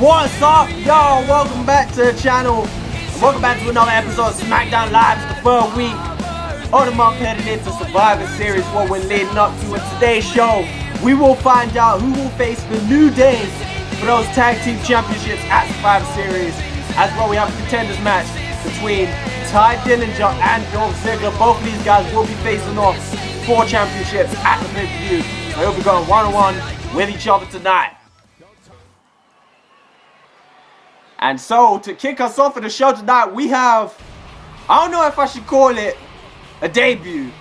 What's up, y'all? Welcome back to the channel. And welcome back to another episode of Smackdown Live. It's the third week of the month heading into Survivor Series, what we're leading up to. In today's show, we will find out who will face the New Day for those tag team championships at Survivor Series. As well, we have a contenders match between Ty Dillinger and Dolph Ziggler. Both of these guys will be facing off for championships at the pay-per-view. So he'll be going one-on-one with each other tonight. And so, to kick us off of the show tonight, we have, I don't know if I should call it a debut.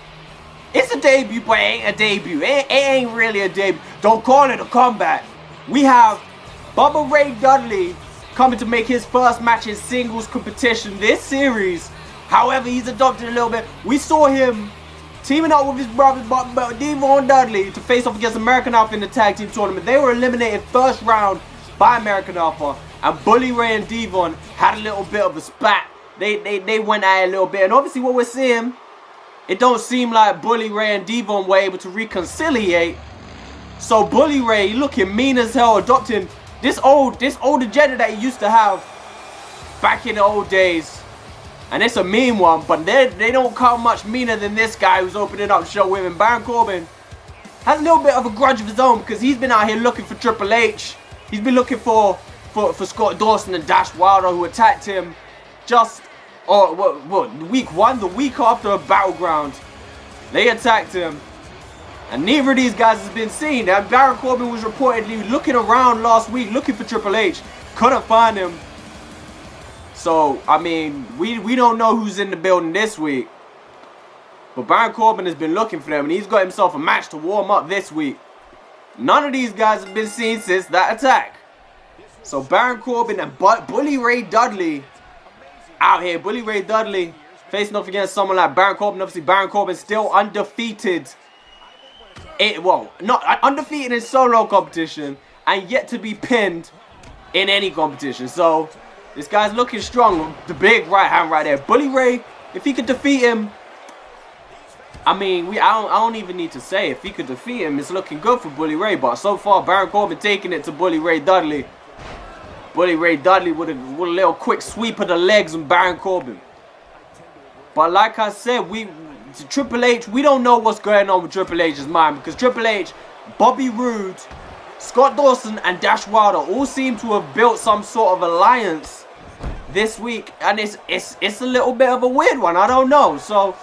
It's a debut, but it ain't a debut. It ain't really a debut. Don't call it a comeback. We have Bubba Ray Dudley coming to make his first match in singles competition this series. However, he's adopted a little bit. We saw him teaming up with his brother, Devon Dudley, to face off against American Alpha in the tag team tournament. They were eliminated first round by American Alpha. And Bully Ray and Devon had a little bit of a spat. They went at it a little bit. And obviously what we're seeing, it don't seem like Bully Ray and Devon were able to reconciliate. So Bully Ray looking mean as hell, adopting this old agenda that he used to have back in the old days. And it's a mean one, but they don't come much meaner than this guy who's opening up the show with him. Baron Corbin has a little bit of a grudge of his own because he's been out here looking for Triple H. He's been looking for Scott Dawson and Dash Wilder, who attacked him just week one, the week after a Battleground. They attacked him, and neither of these guys has been seen. And Baron Corbin was reportedly looking around last week looking for Triple H, couldn't find him. So I mean, we don't know who's in the building this week, but Baron Corbin has been looking for them, and he's got himself a match to warm up this week. None of these guys have been seen since that attack. So Baron Corbin and Bully Ray Dudley out here. Bully Ray Dudley facing off against someone like Baron Corbin. Obviously, Baron Corbin still undefeated. Not undefeated in solo competition and yet to be pinned in any competition. So this guy's looking strong. The big right hand right there. Bully Ray, if he could defeat him, I mean, I don't even need to say if he could defeat him, it's looking good for Bully Ray. But so far, Baron Corbin taking it to Bully Ray Dudley. Bully Ray Dudley with a little quick sweep of the legs on Baron Corbin. But like I said, Triple H, we don't know what's going on with Triple H's mind, because Triple H, Bobby Roode, Scott Dawson and Dash Wilder all seem to have built some sort of alliance this week, and it's a little bit of a weird one. I don't know. So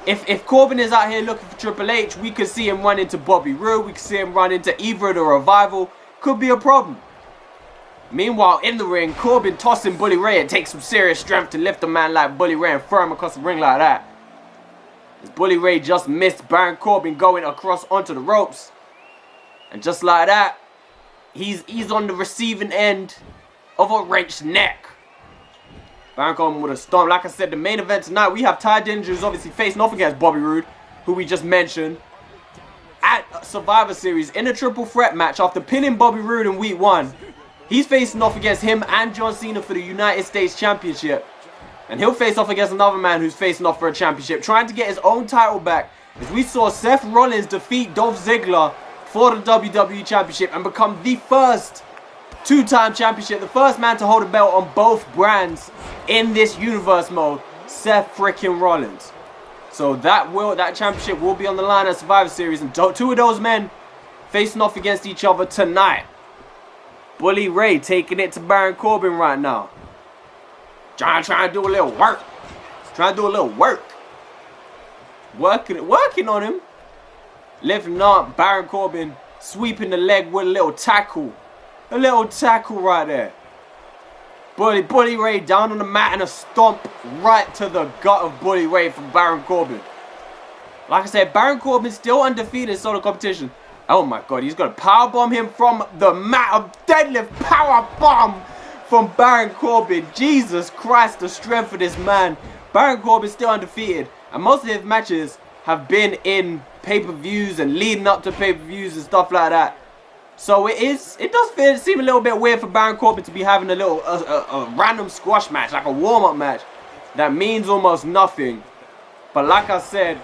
if Corbin is out here looking for Triple H, we could see him run into Bobby Roode, we could see him run into either of the Revival. Could be a problem. Meanwhile, in the ring, Corbin tossing Bully Ray. It takes some serious strength to lift a man like Bully Ray and throw him across the ring like that. As Bully Ray just missed Baron Corbin going across onto the ropes. And just like that, he's on the receiving end of a wrenched neck. Baron Corbin with a stomp. Like I said, the main event tonight, we have Ty Dillinger, who's obviously facing off against Bobby Roode, who we just mentioned, at Survivor Series in a triple threat match after pinning Bobby Roode in week 1. He's facing off against him and John Cena for the United States Championship. And he'll face off against another man who's facing off for a championship, trying to get his own title back. As we saw Seth Rollins defeat Dolph Ziggler for the WWE Championship and become the first two-time championship, the first man to hold a belt on both brands in this universe mode, Seth freaking Rollins. So that championship will be on the line at Survivor Series, and two of those men facing off against each other tonight. Bully Ray taking it to Baron Corbin right now. Trying to do a little work. Working on him. Lifting up Baron Corbin, sweeping the leg with a little tackle. A little tackle right there. Bully Ray down on the mat and a stomp right to the gut of Bully Ray from Baron Corbin. Like I said, Baron Corbin still undefeated in solo competition. Oh my god, he's going to powerbomb him from the mat. A deadlift powerbomb from Baron Corbin. Jesus Christ, the strength of this man. Baron Corbin still undefeated. And most of his matches have been in pay-per-views and leading up to pay-per-views and stuff like that. So it does seem a little bit weird for Baron Corbin to be having a little a random squash match, like a warm-up match, that means almost nothing. But like I said,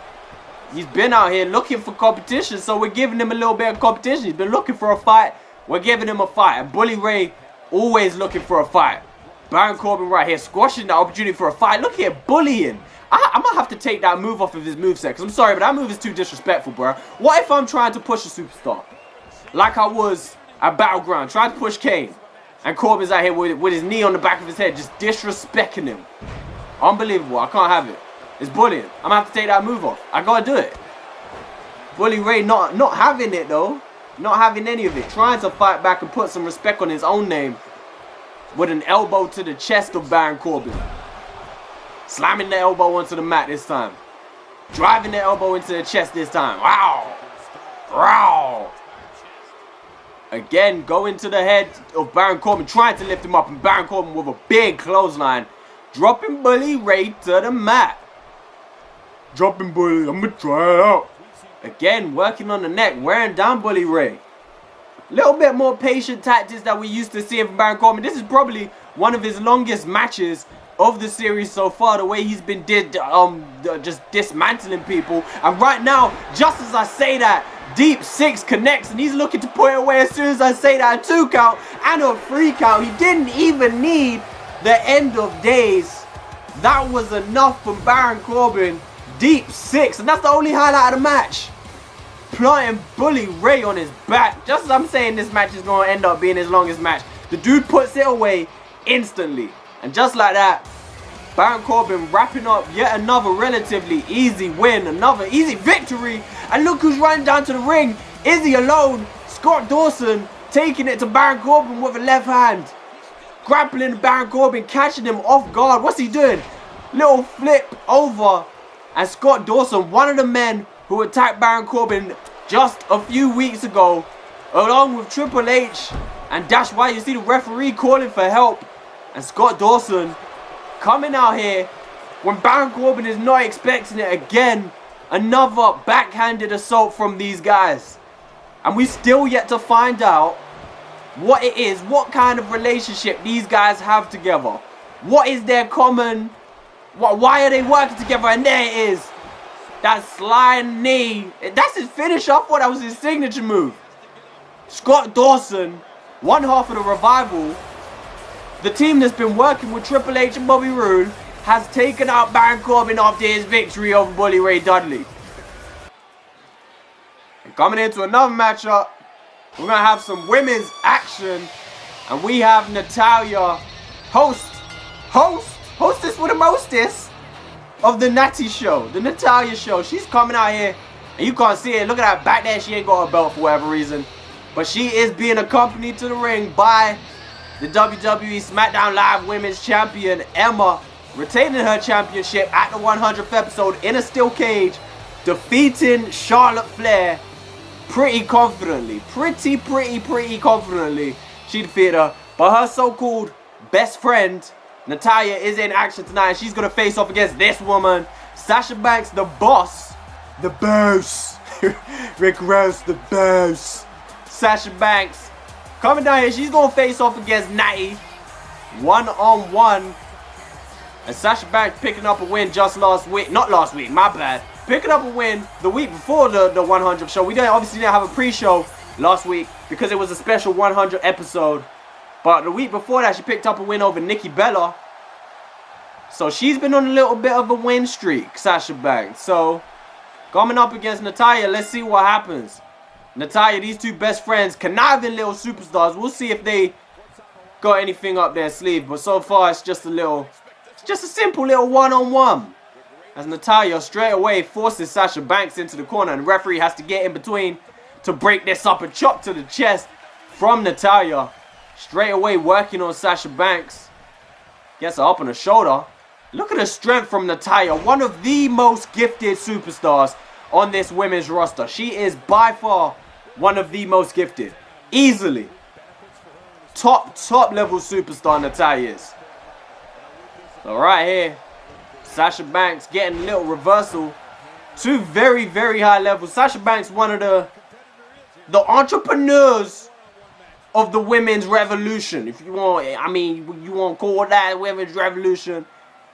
he's been out here looking for competition, so we're giving him a little bit of competition. He's been looking for a fight, we're giving him a fight. And Bully Ray Always looking for a fight. Baron Corbin right here, squashing the opportunity for a fight. Look here, bullying. I might have to take that move off of his moveset, because I'm sorry, but that move is too disrespectful, bro. What if I'm trying to push a superstar? Like I was at Battleground, trying to push Kane. And Corbin's out here with his knee on the back of his head, just disrespecting him. Unbelievable. I can't have it. It's bullying. I'm going to have to take that move off. I got to do it. Bully Ray not having it, though. Not having any of it. Trying to fight back and put some respect on his own name. With an elbow to the chest of Baron Corbin. Slamming the elbow onto the mat this time. Driving the elbow into the chest this time. Wow. Wow. Again, going to the head of Baron Corbin. Trying to lift him up. And Baron Corbin with a big clothesline. Dropping Bully Ray to the mat. Dropping Bully. I'm going to try it out. Again, working on the neck. Wearing down Bully Ray. Little bit more patient tactics that we used to see from Baron Corbin. This is probably one of his longest matches of the series so far. The way he's been just dismantling people. And right now, just as I say that, Deep 6 connects. And he's looking to put it away as soon as I say that. A 2 count and a 3 count. He didn't even need the end of days. That was enough from Baron Corbin. Deep 6. And that's the only highlight of the match. Planting Bully Ray on his back. Just as I'm saying this match is going to end up being his longest match. The dude puts it away instantly. And just like that, Baron Corbin wrapping up yet another relatively easy win. Another easy victory. And look who's running down to the ring. Izzy alone. Scott Dawson taking it to Baron Corbin with a left hand. Grappling Baron Corbin, catching him off guard. What's he doing? Little flip over. And Scott Dawson, one of the men who attacked Baron Corbin just a few weeks ago, along with Triple H and Dash White. You see the referee calling for help, and Scott Dawson coming out here when Baron Corbin is not expecting it again. Another backhanded assault from these guys, and we still yet to find out what it is, what kind of relationship these guys have together. What is their common, why are they working together? And there it is. That sliding knee. That's his finish. I thought that was his signature move. Scott Dawson, one half of the Revival, the team that's been working with Triple H and Bobby Roode, has taken out Baron Corbin after his victory over Bully Ray Dudley. And coming into another matchup, we're going to have some women's action. And we have Natalya, hostess with a mostess of the Natty show, the Natalya show. She's coming out here, and you can't see it. Look at that back there. She ain't got a belt for whatever reason. But she is being accompanied to the ring by the WWE SmackDown Live Women's Champion, Emma, retaining her championship at the 100th episode in a steel cage, defeating Charlotte Flair pretty confidently. Pretty confidently. She defeated her. But her so-called best friend, Natalya, is in action tonight, and she's going to face off against this woman, Sasha Banks, the boss. The boss. Rick Ross, the boss. Sasha Banks coming down here. She's going to face off against Natty. One-on-one. And Sasha Banks picking up a win just last week. Not last week, my bad. Picking up a win the week before the 100th show. We obviously didn't have a pre-show last week because it was a special 100 episode. But the week before that, she picked up a win over Nikki Bella. So she's been on a little bit of a win streak, Sasha Banks. So coming up against Natalya, let's see what happens. Natalya, these two best friends, conniving little superstars. We'll see if they got anything up their sleeve. But so far, it's just a simple little one-on-one. As Natalya straight away forces Sasha Banks into the corner, and the referee has to get in between to break this up. A chop to the chest from Natalya. Straight away working on Sasha Banks. Gets her up on the shoulder. Look at the strength from Natalya. One of the most gifted superstars on this women's roster. She is by far one of the most gifted. Easily. Top level superstar Natalya is. So right here, Sasha Banks getting a little reversal to very high levels. Sasha Banks, one of the entrepreneurs of the women's revolution, if you want. I mean, you want to call that women's revolution.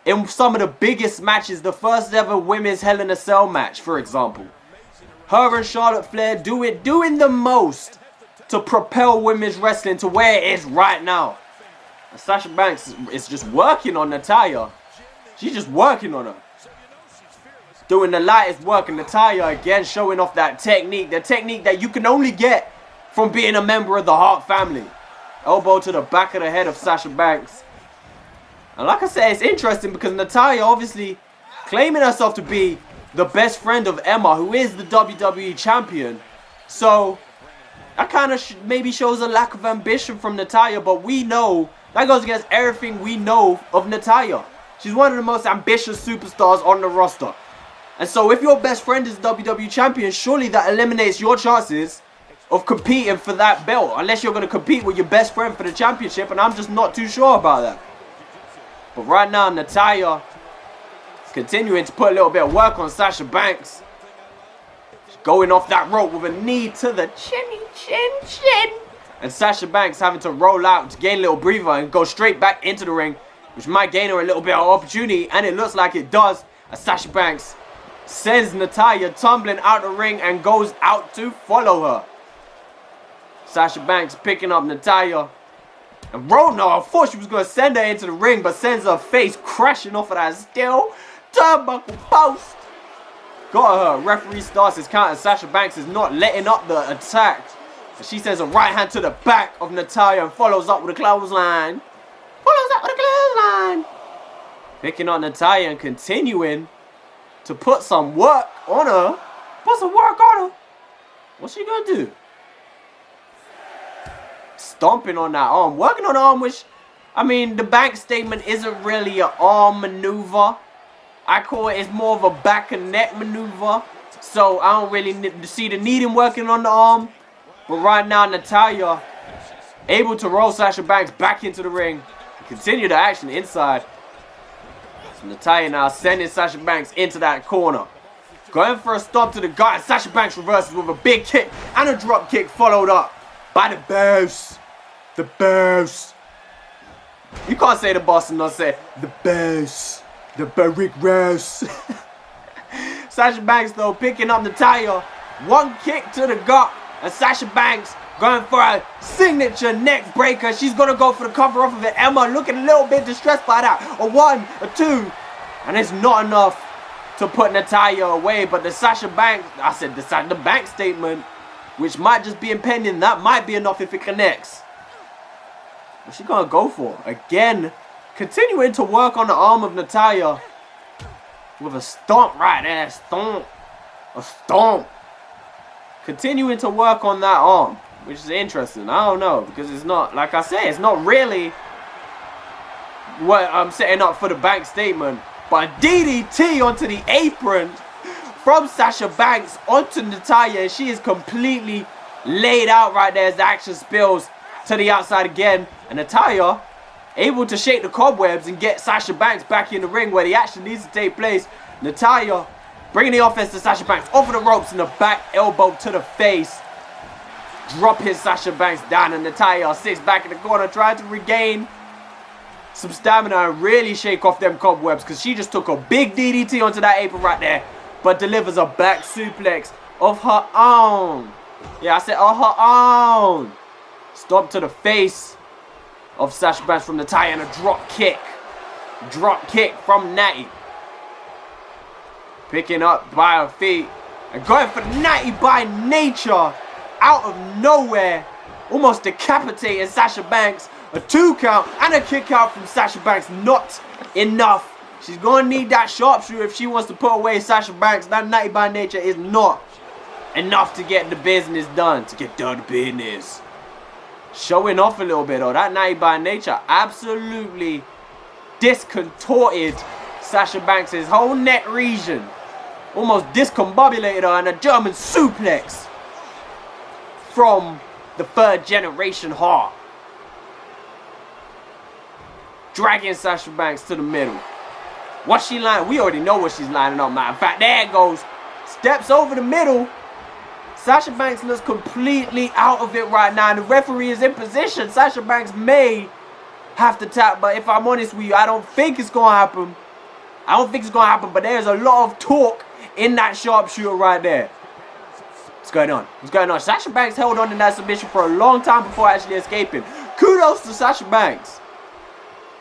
In some of the biggest matches, the first ever women's Hell in a Cell match, for example, her and Charlotte Flair doing the most to propel women's wrestling to where it is right now. Sasha Banks is just working on Natalya. She's just working on her. Doing the lightest work, and Natalya again showing off that technique. The technique that you can only get from being a member of the Hart family. Elbow to the back of the head of Sasha Banks. And like I said, it's interesting because Natalya obviously claiming herself to be the best friend of Emma, who is the WWE champion. So that kind of maybe shows a lack of ambition from Natalya, but we know that goes against everything we know of Natalya. She's one of the most ambitious superstars on the roster. And so if your best friend is WWE champion, surely that eliminates your chances of competing for that belt. Unless you're going to compete with your best friend for the championship, and I'm just not too sure about that. But right now, Natalya continuing to put a little bit of work on Sasha Banks. She's going off that rope with a knee to the chin. And Sasha Banks having to roll out to gain a little breather and go straight back into the ring, which might gain her a little bit of opportunity, and it looks like it does, as Sasha Banks sends Natalya tumbling out the ring and goes out to follow her. Sasha Banks picking up Natalya. And no, I thought she was going to send her into the ring, but sends her face crashing off of that steel turnbuckle post. Got her. Referee starts his count, and Sasha Banks is not letting up the attack. And she sends a right hand to the back of Natalya and follows up with a clothesline. Picking up Natalya and continuing to put some work on her. What's she going to do? Stomping on that arm. Working on the arm, which, I mean, the bank statement isn't really an arm maneuver. I call it, it's more of a back and neck maneuver. So I don't really see the need in working on the arm. But right now, Natalya able to roll Sasha Banks back into the ring. Continue the action inside. So Natalya now sending Sasha Banks into that corner. Going for a stomp to the gut, and Sasha Banks reverses with a big kick and a drop kick followed up by the boss. The boss. You can't say the boss and not say the boss. The Rick Ross. Sasha Banks though picking up Natalya. One kick to the gut. And Sasha Banks going for a signature neck breaker. She's going to go for the cover off of it. Emma looking a little bit distressed by that. A 1, a 2. And it's not enough to put Natalya away. But the Sasha Banks, the bank statement, which might just be impending, that might be enough if it connects. What's she going to go for? Again, continuing to work on the arm of Natalya. With a stomp right there. Stomp. A stomp. Continuing to work on that arm, which is interesting. I don't know, because it's not, like I said, it's not really what I'm setting up for the bank statement. But DDT onto the apron from Sasha Banks onto Natalya, and she is completely laid out right there as the action spills to the outside again. And Natalya able to shake the cobwebs and get Sasha Banks back in the ring where the action needs to take place. Natalya bringing the offense to Sasha Banks over the ropes and the back elbow to the face. Dropping Sasha Banks down, and Natalya sits back in the corner trying to regain some stamina and really shake off them cobwebs, because she just took a big DDT onto that apron right there, but delivers a back suplex of her own. Yeah, I said of her own. Stomp to the face of Sasha Banks from Natalya and a drop kick. Drop kick from Natty. Picking up by her feet and going for Natty by nature out of nowhere. Almost decapitating Sasha Banks. A 2 count and a kick out from Sasha Banks. Not enough. She's going to need that sharpshooter if she wants to put away Sasha Banks. That Natty by nature is not enough to get the business done. To get done business. Showing off a little bit though. That Natty by nature absolutely discontorted Sasha Banks' whole neck region. Almost discombobulated her, and a German suplex from the 3rd generation Hart. Dragging Sasha Banks to the middle. What's she lining? We already know what she's lining up, matter of fact. There it goes. Steps over the middle. Sasha Banks looks completely out of it right now. And the referee is in position. Sasha Banks may have to tap, but if I'm honest with you, I don't think it's going to happen. But there's a lot of torque in that sharpshooter right there. What's going on? Sasha Banks held on in that submission for a long time before actually escaping. Kudos to Sasha Banks.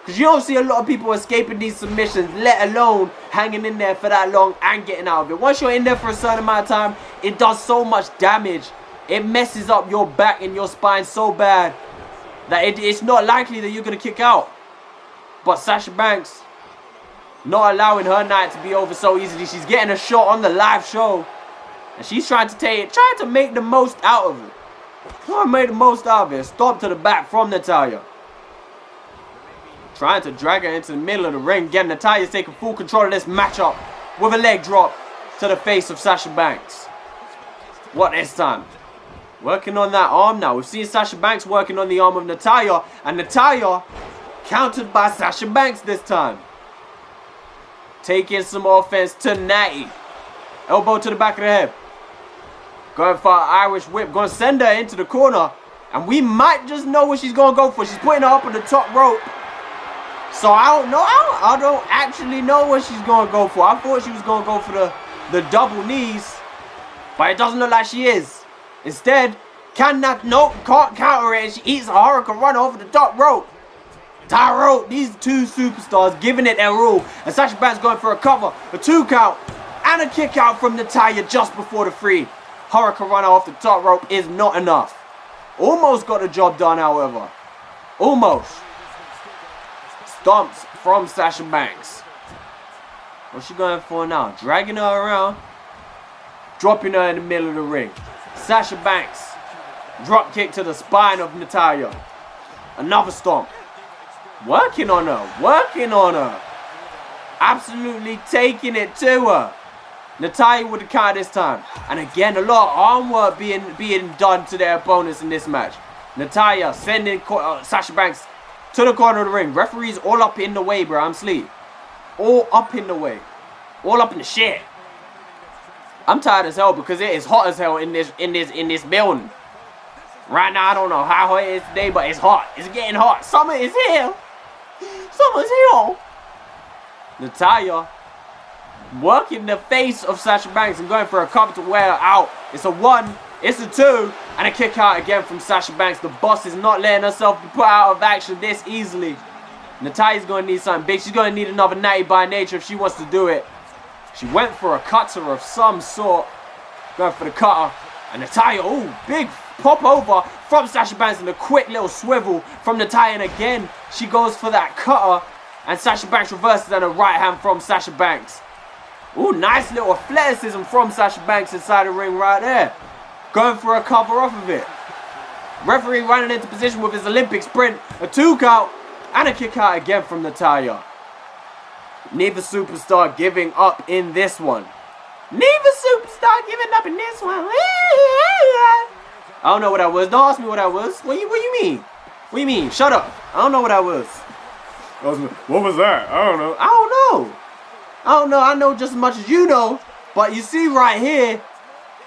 Because you don't see a lot of people escaping these submissions, let alone hanging in there for that long and getting out of it. Once you're in there for a certain amount of time, it does so much damage. It messes up your back and your spine so bad that it's not likely that you're going to kick out. But Sasha Banks, not allowing her night to be over so easily. She's getting a shot on the live show. And she's trying to make the most out of it. Trying to make the most out of it. Stop to the back from Natalya. Trying to drag her into the middle of the ring. Again, Natalya's taking full control of this matchup with a leg drop to the face of Sasha Banks. What this time? Working on that arm now. We've seen Sasha Banks working on the arm of Natalya. And Natalya countered by Sasha Banks this time. Taking some offense to Natty. Elbow to the back of the head. Going for an Irish whip. Going to send her into the corner. And we might just know what she's going to go for. She's putting her up on the top rope. So I don't know. I don't actually know what she's going to go for. I thought she was going to go for the double knees. But it doesn't look like she is. Instead, can't counter it. And she eats a Hurricane Run over the top rope. Tyro, these two superstars giving it their all. And Sasha Banks going for a cover. A 2 count. And a kick out from Natalya just before the 3. Hurricane Runner off the top rope is not enough. Almost got the job done, however. Almost. Stomps from Sasha Banks. What's she going for now? Dragging her around. Dropping her in the middle of the ring. Sasha Banks. Drop kick to the spine of Natalya. Another stomp. Working on her. Working on her. Absolutely taking it to her. Natalya with the count this time. And again, a lot of arm work being done to their opponents in this match. Natalya sending Sasha Banks to the corner of the ring. Referees all up in the way, bro. I'm asleep. All up in the way. All up in the shit. I'm tired as hell because it is hot as hell in this building. Right now, I don't know how hot it is today, but it's hot. It's getting hot. Summer is here. Summer's here. Natalya working the face of Sasha Banks and going for a cover to wear her out. It's a 1, it's a 2, and a kick out again from Sasha Banks. The boss is not letting herself be put out of action this easily. Natalya's going to need something big. She's going to need another natty by nature if she wants to do it. She went for a cutter of some sort. Going for the cutter. And Natalya, oh, big pop over from Sasha Banks and a quick little swivel from Natalya. And again, she goes for that cutter. And Sasha Banks reverses and a right hand from Sasha Banks. Ooh, nice little athleticism from Sasha Banks inside the ring right there. Going for a cover off of it. Referee running into position with his Olympic sprint. A 2 count and a kick out again from Natalya. Neither superstar giving up in this one. Neither superstar giving up in this one. I don't know what that was. Don't ask me what that was. What you mean? What you mean? Shut up. I don't know what that was. What was that? I don't know. I don't know. I know just as much as you know. But you see right here,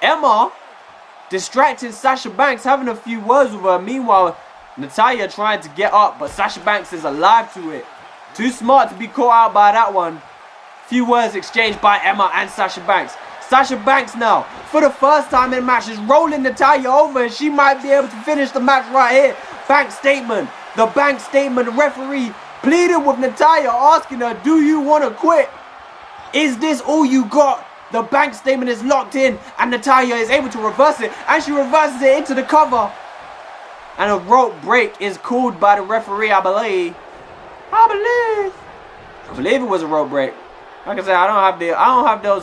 Emma distracting Sasha Banks, having a few words with her. Meanwhile, Natalya trying to get up, but Sasha Banks is alive to it. Too smart to be caught out by that one. Few words exchanged by Emma and Sasha Banks. Sasha Banks now, for the first time in the match, is rolling Natalya over, and she might be able to finish the match right here. Bank statement. The bank statement. The referee pleading with Natalya, asking her, do you want to quit? Is this all you got? The bank statement is locked in, and Natalya is able to reverse it, and she reverses it into the cover. And a rope break is called by the referee, I believe. I believe it was a rope break. Like I said, I don't have the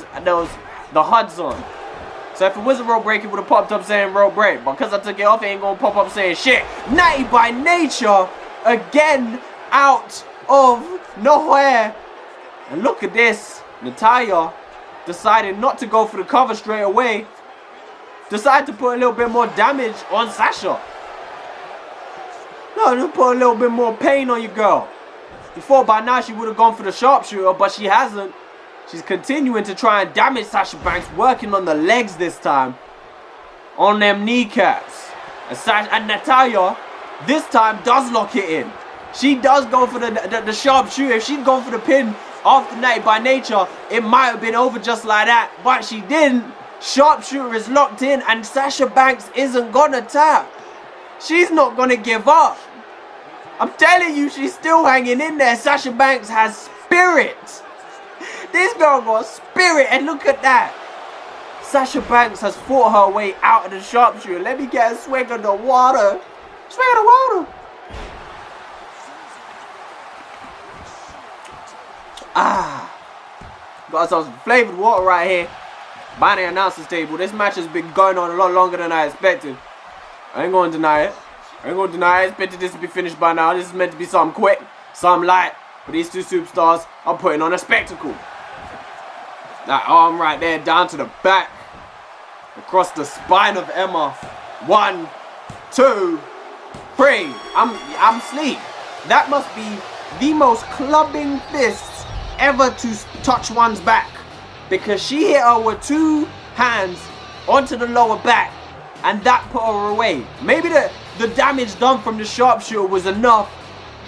HUDs on. So if it was a rope break, it would have popped up saying rope break. But because I took it off, it ain't gonna pop up saying shit. Natty by nature again out of nowhere. And look at this. Natalya decided not to go for the cover straight away. Decided to put a little bit more damage on Sasha. No, just put a little bit more pain on your girl. You thought by now she would have gone for the sharpshooter, but she hasn't. She's continuing to try and damage Sasha Banks, working on the legs this time. On them kneecaps. And Natalya, this time, does lock it in. She does go for the sharpshooter. If she'd gone for the pin after Natty by nature, it might have been over just like that. But she didn't. Sharpshooter is locked in, and Sasha Banks isn't gonna tap. She's not gonna give up. I'm telling you, she's still hanging in there. Sasha Banks has spirit. This girl got spirit, and look at that. Sasha Banks has fought her way out of the sharpshooter. Let me get a swig of the water. Swig of the water. Got ourselves some flavored water right here by the announcer's table. This match has been going on a lot longer than I expected. I ain't gonna deny it. I expected this to be finished by now. This is meant to be something quick, something light. But these two superstars are putting on a spectacle. That arm right there down to the back. Across the spine of Emma. 1, 2, 3. I'm asleep. That must be the most clubbing fists ever to touch one's back. Because she hit her with 2 hands onto the lower back. And that put her away. Maybe the damage done from the sharpshooter was enough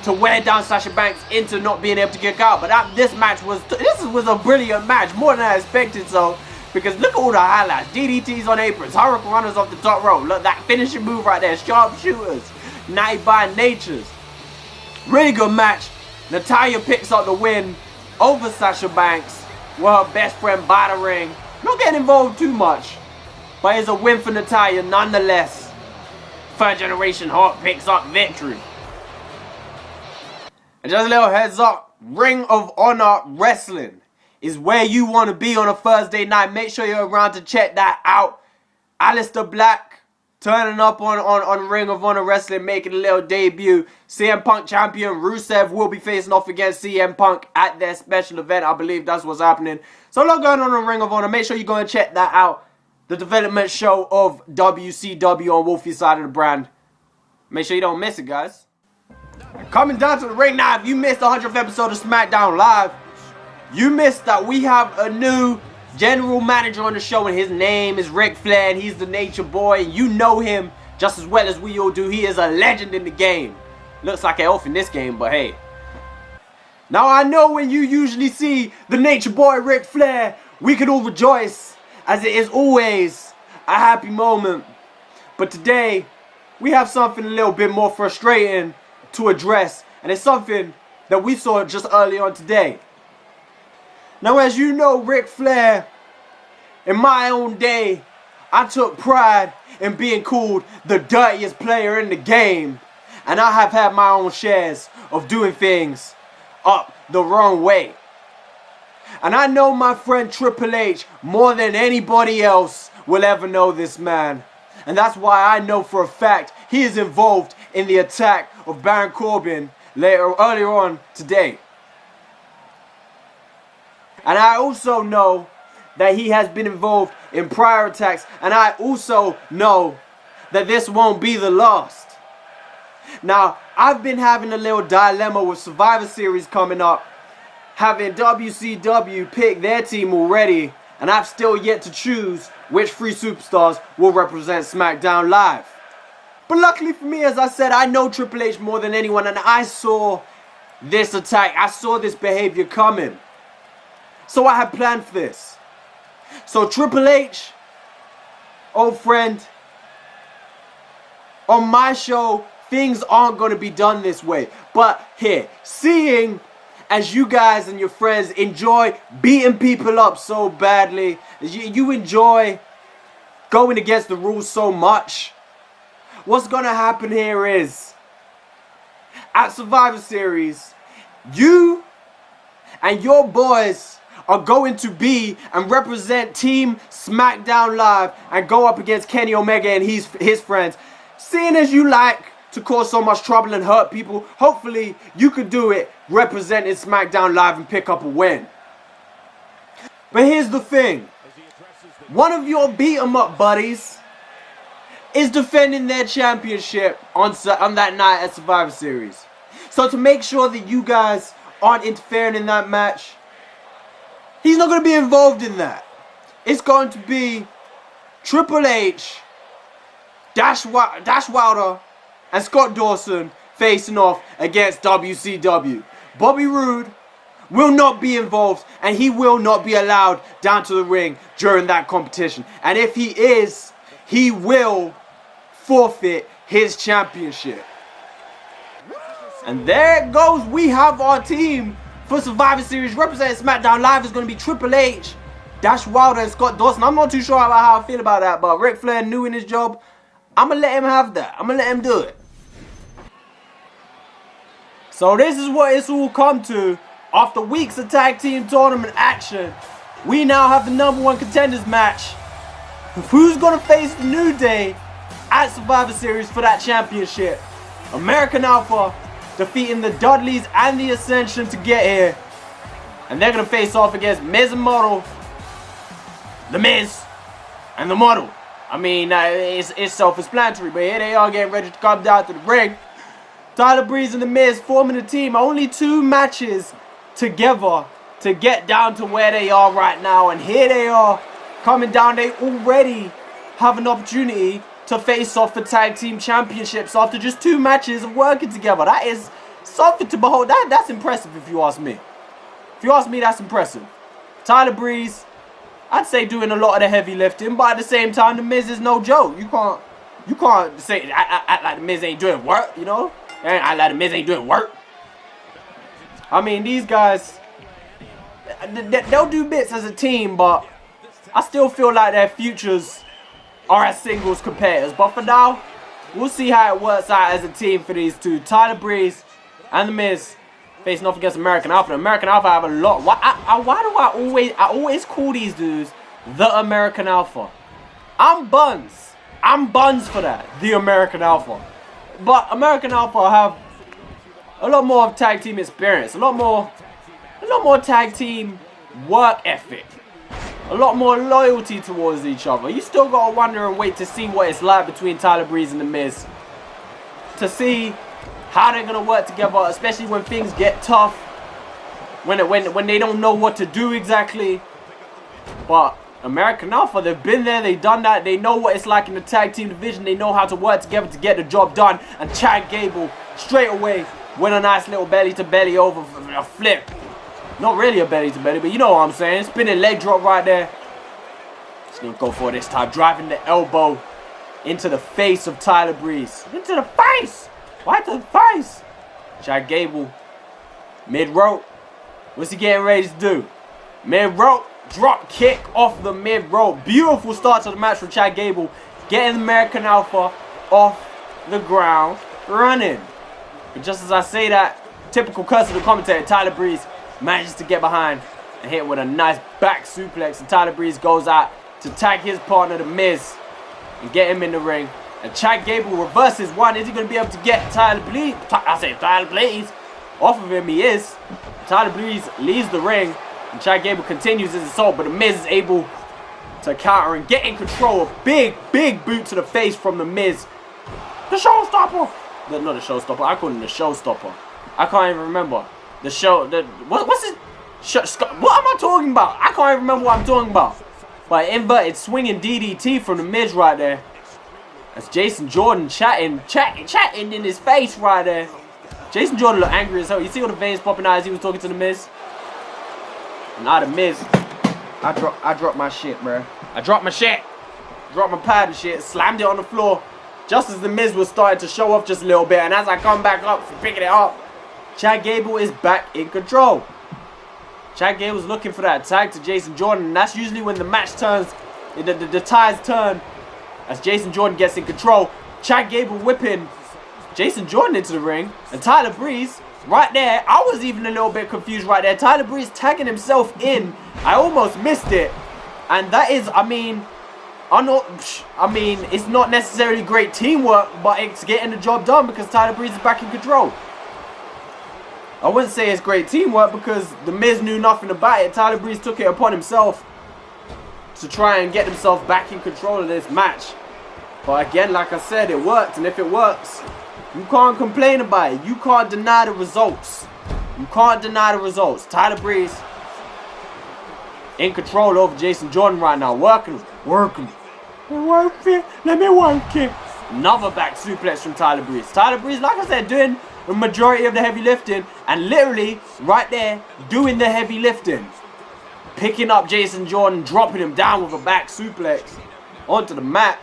to wear down Sasha Banks into not being able to kick out. But this was a brilliant match, more than I expected. So, because look at all the highlights: DDTs on aprons, hurricane runners off the top rope. Look, that finishing move right there, sharpshooters, night by natures. Really good match. Natalya picks up the win over Sasha Banks with her best friend by the ring. Not getting involved too much, but it's a win for Natalya nonetheless. Third Generation Hawk picks up victory. And just a little heads up, Ring of Honor Wrestling is where you want to be on a Thursday night. Make sure you're around to check that out. Aleister Black turning up on Ring of Honor Wrestling, making a little debut. CM Punk champion Rusev will be facing off against CM Punk at their special event. I believe that's what's happening. So a lot going on Ring of Honor. Make sure you go and check that out. The development show of WCW on Wolfie's side of the brand. Make sure you don't miss it, guys. Coming down to the ring now, if you missed the 100th episode of Smackdown Live, you missed that we have a new general manager on the show, and his name is Ric Flair, and he's the Nature Boy, and you know him just as well as we all do. He is a legend in the game. Looks like an elf in this game, but hey. Now I know when you usually see the Nature Boy Ric Flair, we can all rejoice, as it is always a happy moment. But today, we have something a little bit more frustrating to address, and it's something that we saw just early on today. Now, as you know, Ric Flair, in my own day, I took pride in being called the dirtiest player in the game, and I have had my own shares of doing things up the wrong way. And I know my friend Triple H more than anybody else will ever know this man. And that's why I know for a fact he is involved in the attack of Baron Corbin earlier on today. And I also know that he has been involved in prior attacks. And I also know that this won't be the last. Now, I've been having a little dilemma with Survivor Series coming up, having WCW pick their team already, and I've still yet to choose which 3 superstars will represent SmackDown Live. But luckily for me, as I said, I know Triple H more than anyone, and I saw this attack. I saw this behavior coming. So I had planned for this. So Triple H, old friend, on my show, things aren't going to be done this way. But here, seeing as you guys and your friends enjoy beating people up so badly, you enjoy going against the rules so much, what's going to happen here is, at Survivor Series, you and your boys are going to be and represent Team SmackDown Live and go up against Kenny Omega and his friends. Seeing as you like to cause so much trouble and hurt people, hopefully you could do it representing SmackDown Live and pick up a win. But here's the thing. One of your beat 'em up buddies is defending their championship on that night at Survivor Series. So to make sure that you guys aren't interfering in that match, he's not going to be involved in that. It's going to be Triple H, Dash Wilder, and Scott Dawson facing off against WCW. Bobby Roode will not be involved, and he will not be allowed down to the ring during that competition. And if he is, he will forfeit his championship. And there it goes. We have our team for Survivor Series. Representing SmackDown Live is going to be Triple H, Dash Wilder, and Scott Dawson. I'm not too sure about how I feel about that, but Ric Flair new in his job. I'm going to let him have that. I'm going to let him do it. So this is what it's all come to. After weeks of tag team tournament action, we now have the #1 contenders match. Who's going to face the New Day at Survivor Series for that championship? American Alpha defeating the Dudleys and the Ascension to get here. And they're going to face off against Miz and Model. The Miz and the Model. I mean, it's self-explanatory, but here they are getting ready to come down to the ring. Tyler Breeze and the Miz forming a team. Only 2 matches together to get down to where they are right now. And here they are coming down. They already have an opportunity to face off for tag team championships after just 2 matches of working together. That is something to behold. That's impressive if you ask me. If you ask me, that's impressive. Tyler Breeze, I'd say doing a lot of the heavy lifting, but at the same time, the Miz is no joke. You can't say act like the Miz ain't doing work, you know? Act like the Miz ain't doing work. I mean, these guys, they'll do bits as a team, but I still feel like their futures are as singles competitors. But for now, we'll see how it works out as a team for these two. Tyler Breeze and the Miz facing off against American Alpha. American Alpha have a lot. Why do I always call these dudes the American Alpha? I'm Buns. I'm Buns for that. The American Alpha. But American Alpha have a lot more of tag team experience, a lot more tag team work ethic, a lot more loyalty towards each other. You still gotta wonder and wait to see what it's like between Tyler Breeze and the Miz, to see how they're gonna work together, especially when things get tough, when they don't know what to do exactly. But American Alpha, they've been there, they've done that, they know what it's like in the tag team division, they know how to work together to get the job done. And Chad Gable straight away went a nice little belly to belly over a flip. Not really a belly to belly, but you know what I'm saying. Spinning leg drop right there. Just gonna go for it this time, driving the elbow into the face of Tyler Breeze. Into the face! Right to the face! Chad Gable, mid-rope. What's he getting ready to do? Mid-rope. Drop kick off the mid-rope. Beautiful start to the match from Chad Gable. Getting American Alpha off the ground running. But just as I say that, typical curse of the commentator, Tyler Breeze manages to get behind and hit with a nice back suplex. And Tyler Breeze goes out to tag his partner, The Miz, and get him in the ring. And Chad Gable reverses one. Is he going to be able to get Tyler Breeze off of him? He is. Tyler Breeze leaves the ring. And Chad Gable continues his assault, but The Miz is able to counter and get in control. A big boot to the face from The Miz. The showstopper. Not the showstopper. I call him the showstopper. I can't even remember. What's it? What am I talking about? I can't even remember what I'm talking about. But inverted swinging DDT from The Miz right there. That's Jason Jordan chatting in his face right there. Jason Jordan looked angry as hell. You see all the veins popping out as he was talking to The Miz? Not The Miz. I dropped my shit, bro. I dropped my shit. Dropped my pad and shit. Slammed it on the floor. Just as The Miz was starting to show off just a little bit. And as I come back up, picking it up, Chad Gable is back in control. Chad Gable's looking for that tag to Jason Jordan. And that's usually when the match turns. The tides turn. As Jason Jordan gets in control. Chad Gable whipping Jason Jordan into the ring. And Tyler Breeze right there, I was even a little bit confused right there. Tyler Breeze tagging himself in. I almost missed it. And that is, it's not necessarily great teamwork, but it's getting the job done because Tyler Breeze is back in control. I wouldn't say it's great teamwork because The Miz knew nothing about it. Tyler Breeze took it upon himself to try and get himself back in control of this match. But again, like I said, it worked. And if it works, you can't complain about it. You can't deny the results. You can't deny the results. Tyler Breeze in control over Jason Jordan right now. Working. Let me work it. Another back suplex from Tyler Breeze. Tyler Breeze, like I said, doing the majority of the heavy lifting. And literally, right there, doing the heavy lifting. Picking up Jason Jordan, dropping him down with a back suplex onto the mat.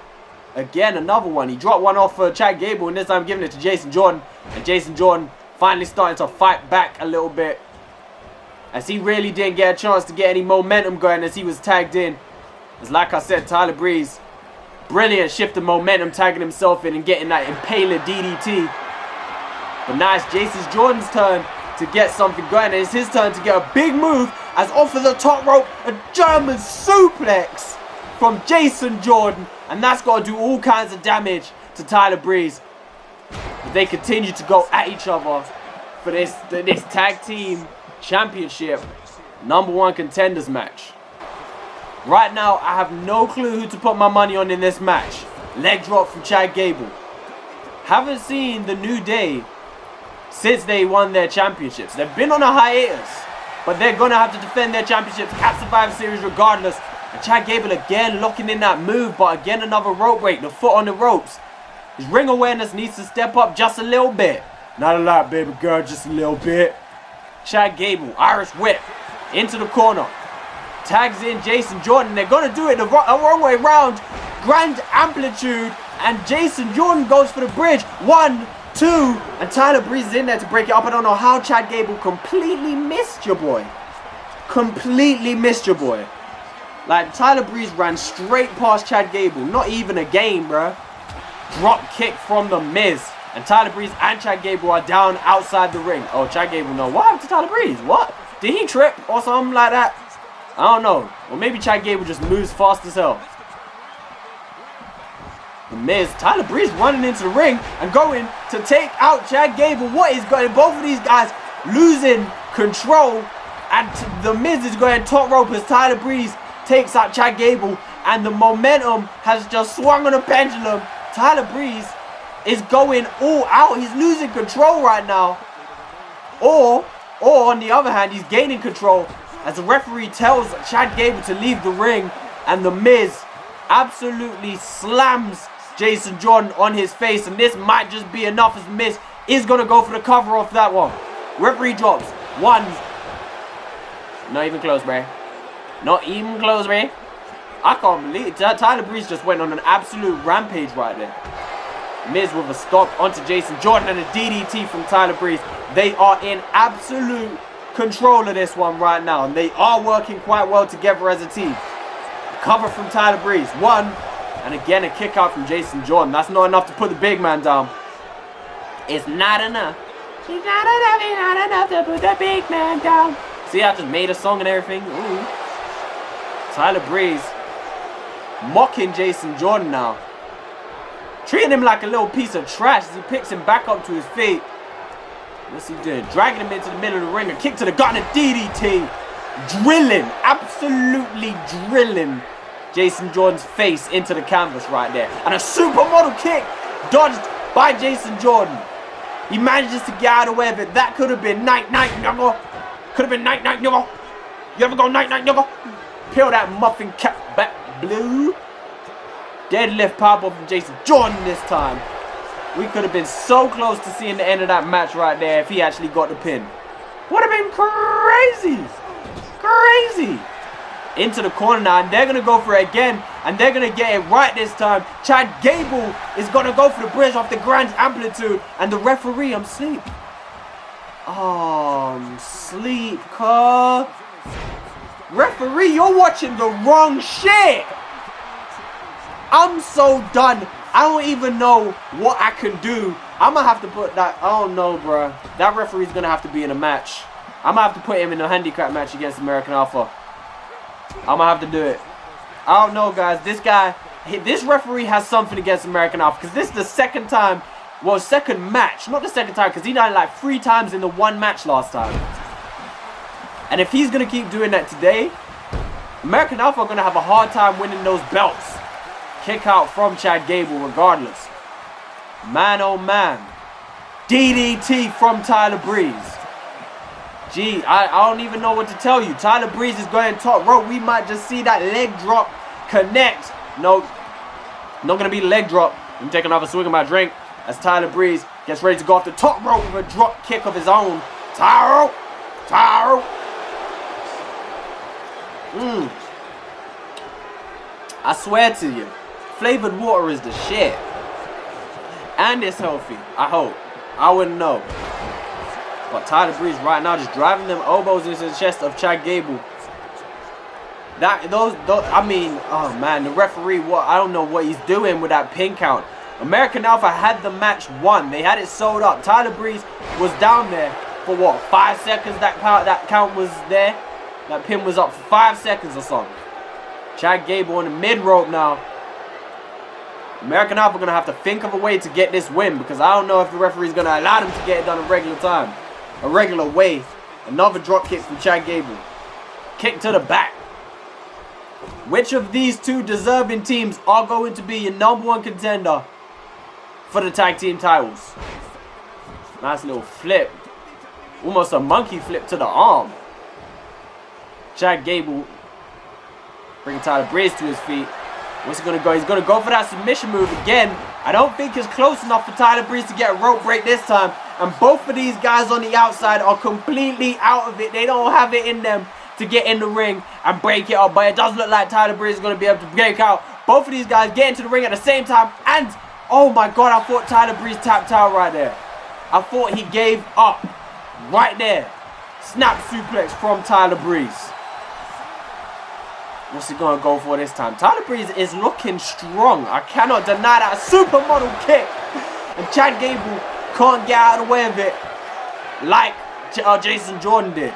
Again, another one. He dropped one off for Chad Gable, and this time giving it to Jason Jordan. And Jason Jordan finally starting to fight back a little bit, as he really didn't get a chance to get any momentum going as he was tagged in. As like I said, Tyler Breeze, brilliant shift of momentum, tagging himself in and getting that impaler DDT. But now it's Jason Jordan's turn to get something going, and it's his turn to get a big move as off of the top rope, a German suplex from Jason Jordan, and that's got to do all kinds of damage to Tyler Breeze. But they continue to go at each other for this tag team championship #1 contenders match. Right now, I have no clue who to put my money on in this match. Leg drop from Chad Gable. Haven't seen the New Day since they won their championships. They've been on a hiatus, but they're going to have to defend their championships at Survivor Series regardless. And Chad Gable again locking in that move, but again another rope break, the foot on the ropes. His ring awareness needs to step up just a little bit. Not a lot, baby girl, just a little bit. Chad Gable, Irish whip, into the corner. Tags in Jason Jordan. They're going to do it the wrong way round. Grand amplitude, and Jason Jordan goes for the bridge. 1, 2, and Tyler Breeze is in there to break it up. I don't know how Chad Gable completely missed your boy. Completely missed your boy. Like, Tyler Breeze ran straight past Chad Gable. Not even a game, bruh. Drop kick from The Miz. And Tyler Breeze and Chad Gable are down outside the ring. Oh, Chad Gable, no. What happened to Tyler Breeze? What? Did he trip or something like that? I don't know. Or maybe Chad Gable just moves fast as hell. The Miz, Tyler Breeze running into the ring and going to take out Chad Gable. What is going on? Both of these guys losing control. And The Miz is going top rope as Tyler Breeze takes out Chad Gable. And the momentum has just swung on a pendulum. Tyler Breeze is going all out. He's losing control right now. Or on the other hand, he's gaining control as the referee tells Chad Gable to leave the ring, and The Miz absolutely slams Jason Jordan on his face, and this might just be enough as The Miz is going to go for the cover off that one. Referee drops. 1. Not even close, bruh. Not even close, bruh. I can't believe it. Tyler Breeze just went on an absolute rampage right there. Miz with a stop onto Jason Jordan and a DDT from Tyler Breeze. They are in absolute control of this one right now, and they are working quite well together as a team. Cover from Tyler Breeze. 1, and again a kick out from Jason Jordan. That's not enough to put the big man down. It's not enough. It's not enough to put the big man down. See, I just made a song and everything. Ooh. Tyler Breeze mocking Jason Jordan now, treating him like a little piece of trash as he picks him back up to his feet. What's he doing? Dragging him into the middle of the ring. A kick to the gut and a DDT. Drilling, absolutely drilling Jason Jordan's face into the canvas right there. And a supermodel kick dodged by Jason Jordan. He manages to get out of the way of it. That could have been night, nigga. Could have been night, nigga. You ever go night, nigga? Peel that muffin cap back, blue. Deadlift powerbomb from Jason Jordan this time. We could have been so close to seeing the end of that match right there if he actually got the pin. Would have been crazy. Crazy. Into the corner now, and they're going to go for it again, and they're going to get it right this time. Chad Gable is going to go for the bridge off the grand amplitude, and the referee, I'm asleep. Oh, I'm asleep, cuz. Referee, you're watching the wrong shit. I'm so done. I don't even know what I can do. I'm going to have to put that. I don't know, bruh. That referee's going to have to be in a match. I'm going to have to put him in a handicap match against American Alpha. I'm going to have to do it. I don't know, guys. This referee has something against American Alpha. Because this is the second time. Well, second match. Not the second time. Because he died like 3 times in the one match last time. And if he's going to keep doing that today, American Alpha are going to have a hard time winning those belts. Kick out from Chad Gable regardless. Man, oh man. DDT from Tyler Breeze. Gee, I don't even know what to tell you. Tyler Breeze is going top rope. We might just see that leg drop connect. No, not going to be the leg drop. I'm taking another swig of my drink as Tyler Breeze gets ready to go off the top rope with a drop kick of his own. Tyro. I swear to you, flavored water is the shit. And it's healthy, I hope. I wouldn't know. But Tyler Breeze right now just driving them elbows into the chest of Chad Gable. I mean, oh man, the referee, I don't know what he's doing with that pin count. American Alpha had the match won. They had it sold up. Tyler Breeze was down there for what, 5 seconds? That count was there. That pin was up for 5 seconds or something. Chad Gable on the mid rope now. American Alpha going to have to think of a way to get this win, because I don't know if the referee's going to allow them to get it done a regular time. A regular way. Another drop kick from Chad Gable. Kick to the back. Which of these two deserving teams are going to be your #1 contender for the tag team titles? Nice little flip. Almost a monkey flip to the arm. Chad Gable bringing Tyler Breeze to his feet. What's he going to go? He's going to go for that submission move again. I don't think it's close enough for Tyler Breeze to get a rope break this time. And both of these guys on the outside are completely out of it. They don't have it in them to get in the ring and break it up. But it does look like Tyler Breeze is going to be able to break out. Both of these guys get into the ring at the same time. And, oh my God, I thought Tyler Breeze tapped out right there. I thought he gave up right there. Snap suplex from Tyler Breeze. What's he going to go for this time? Tyler Breeze is looking strong. I cannot deny that. Supermodel kick. And Chad Gable can't get out of the way of it like Jason Jordan did.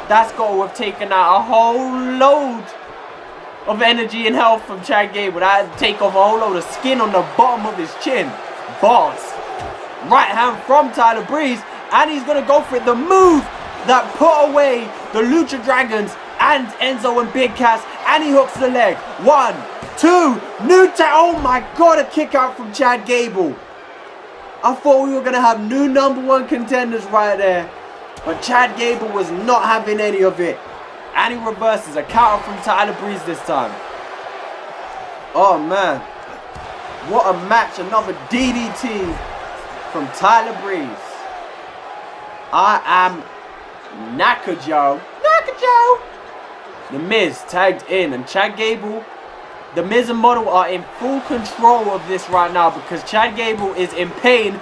That's got to have taken out a whole load of energy and health from Chad Gable. That had to take off a whole load of skin on the bottom of his chin. Bars. Right hand from Tyler Breeze. And he's going to go for it. The move that put away the Lucha Dragons and Enzo and Big Cass, and he hooks the leg. 1, 2, new tag. Oh my God, a kick out from Chad Gable. I thought we were going to have new #1 contenders right there. But Chad Gable was not having any of it. And he reverses a counter from Tyler Breeze this time. Oh man. What a match. Another DDT from Tyler Breeze. I am knackered, yo. Knackered, yo. The Miz tagged in, and Chad Gable, the Miz and Model are in full control of this right now because Chad Gable is in pain.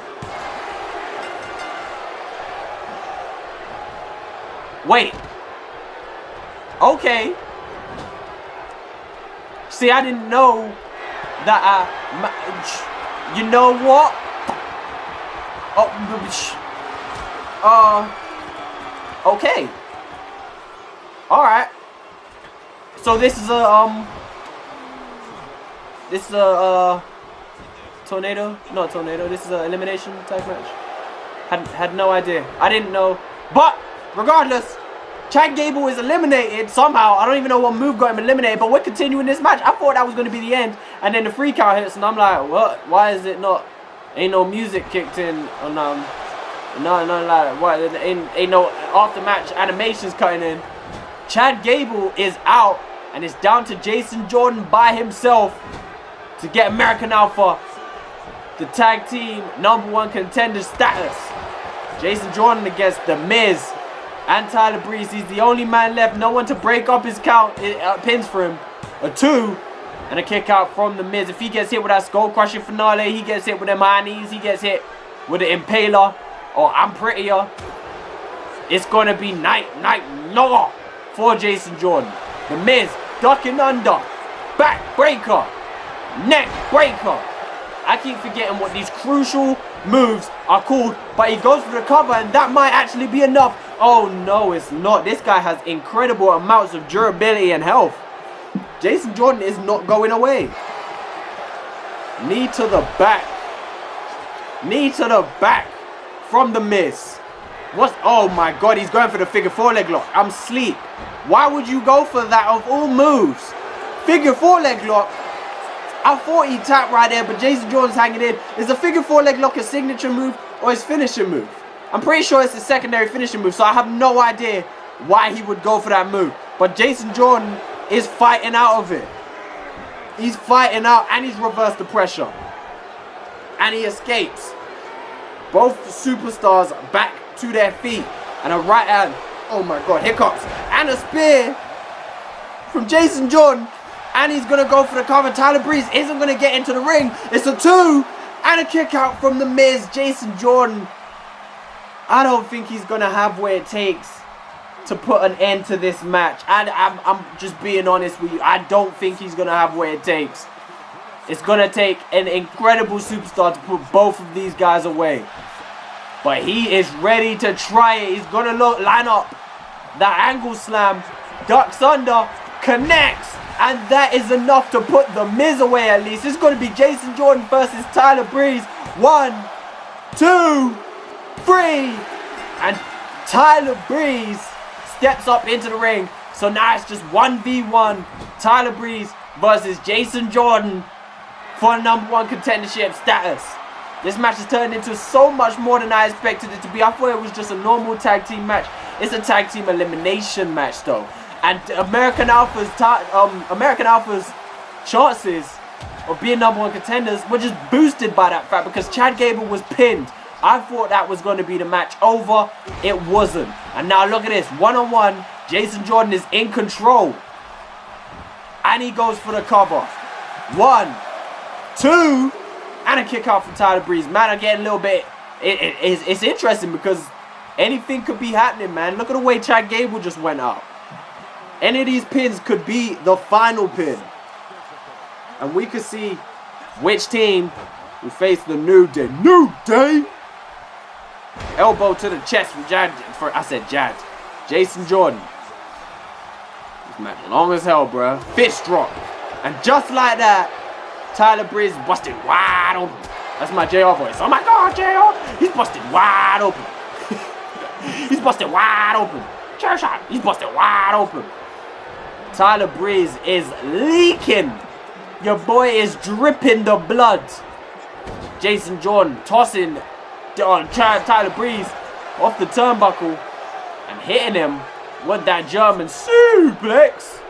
Wait. Okay. See, I didn't know that you know what? Okay. Alright. So this is a tornado? Not tornado. This is an elimination type match. Had no idea. I didn't know. But regardless, Chad Gable is eliminated somehow. I don't even know what move got him eliminated, but we're continuing this match. I thought that was going to be the end, and then the free count hits, and I'm like, what? Why is it not? Ain't no music kicked in on no, like what? Ain't no after match animations cutting in. Chad Gable is out, and it's down to Jason Jordan by himself to get American Alpha the tag team #1 contender status. Jason Jordan against The Miz and Tyler Breeze. He's the only man left. No one to break up his count. Pins for him. A 2 and a kick out from The Miz. If he gets hit with that skull crushing finale, he gets hit with them high knees, he gets hit with the impaler or I'm prettier. It's gonna be night law for Jason Jordan. The Miz ducking under, back breaker, neck breaker. I keep forgetting what these crucial moves are called, but he goes for the cover, and that might actually be enough. Oh no, it's not. This guy has incredible amounts of durability and health. Jason Jordan is not going away. Knee to the back. Knee to the back from The Miz. What? Oh my God, he's going for the figure 4 leg lock. I'm asleep. Why would you go for that of all moves? Figure 4 leg lock. I thought he tapped right there, but Jason Jordan's hanging in. Is the figure 4 leg lock a signature move or his finishing move? I'm pretty sure it's his secondary finishing move, so I have no idea why he would go for that move. But Jason Jordan is fighting out of it. He's fighting out, and he's reversed the pressure. And he escapes. Both superstars back to their feet. And a right hand. Oh my God, here comes. And a spear from Jason Jordan. And he's going to go for the cover. Tyler Breeze isn't going to get into the ring. It's a 2 and a kick out from The Miz. Jason Jordan. I don't think he's going to have what it takes to put an end to this match. And I'm just being honest with you. I don't think he's going to have what it takes. It's going to take an incredible superstar to put both of these guys away. But he is ready to try it. He's going to line up that angle slam. Ducks under. Connects. And that is enough to put the Miz away at least. It's going to be Jason Jordan versus Tyler Breeze. 1, 2, 3. And Tyler Breeze steps up into the ring. So now it's just 1v1. Tyler Breeze versus Jason Jordan for #1 contendership status. This match has turned into so much more than I expected it to be. I thought it was just a normal tag team match. It's a tag team elimination match though. And American Alpha's chances of being #1 contenders were just boosted by that fact because Chad Gable was pinned. I thought that was going to be the match over. It wasn't. And now look at this. One-on-one. Jason Jordan is in control. And he goes for the cover. 1, 2. And a kick out from Tyler Breeze. Man, I'm getting a little bit... It's interesting because anything could be happening, man. Look at the way Chad Gable just went up. Any of these pins could be the final pin. And we could see which team will face the New Day. New Day! Elbow to the chest from Jason Jordan. This match long as hell, bro. Fist drop. And just like that, Tyler Breeze busted wide open. That's my JR voice. Oh my God, JR! He's busted wide open. He's busted wide open. Chair shot. He's busted wide open. Tyler Breeze is leaking. Your boy is dripping the blood. Jason Jordan tossing Tyler Breeze off the turnbuckle and hitting him with that German suplex.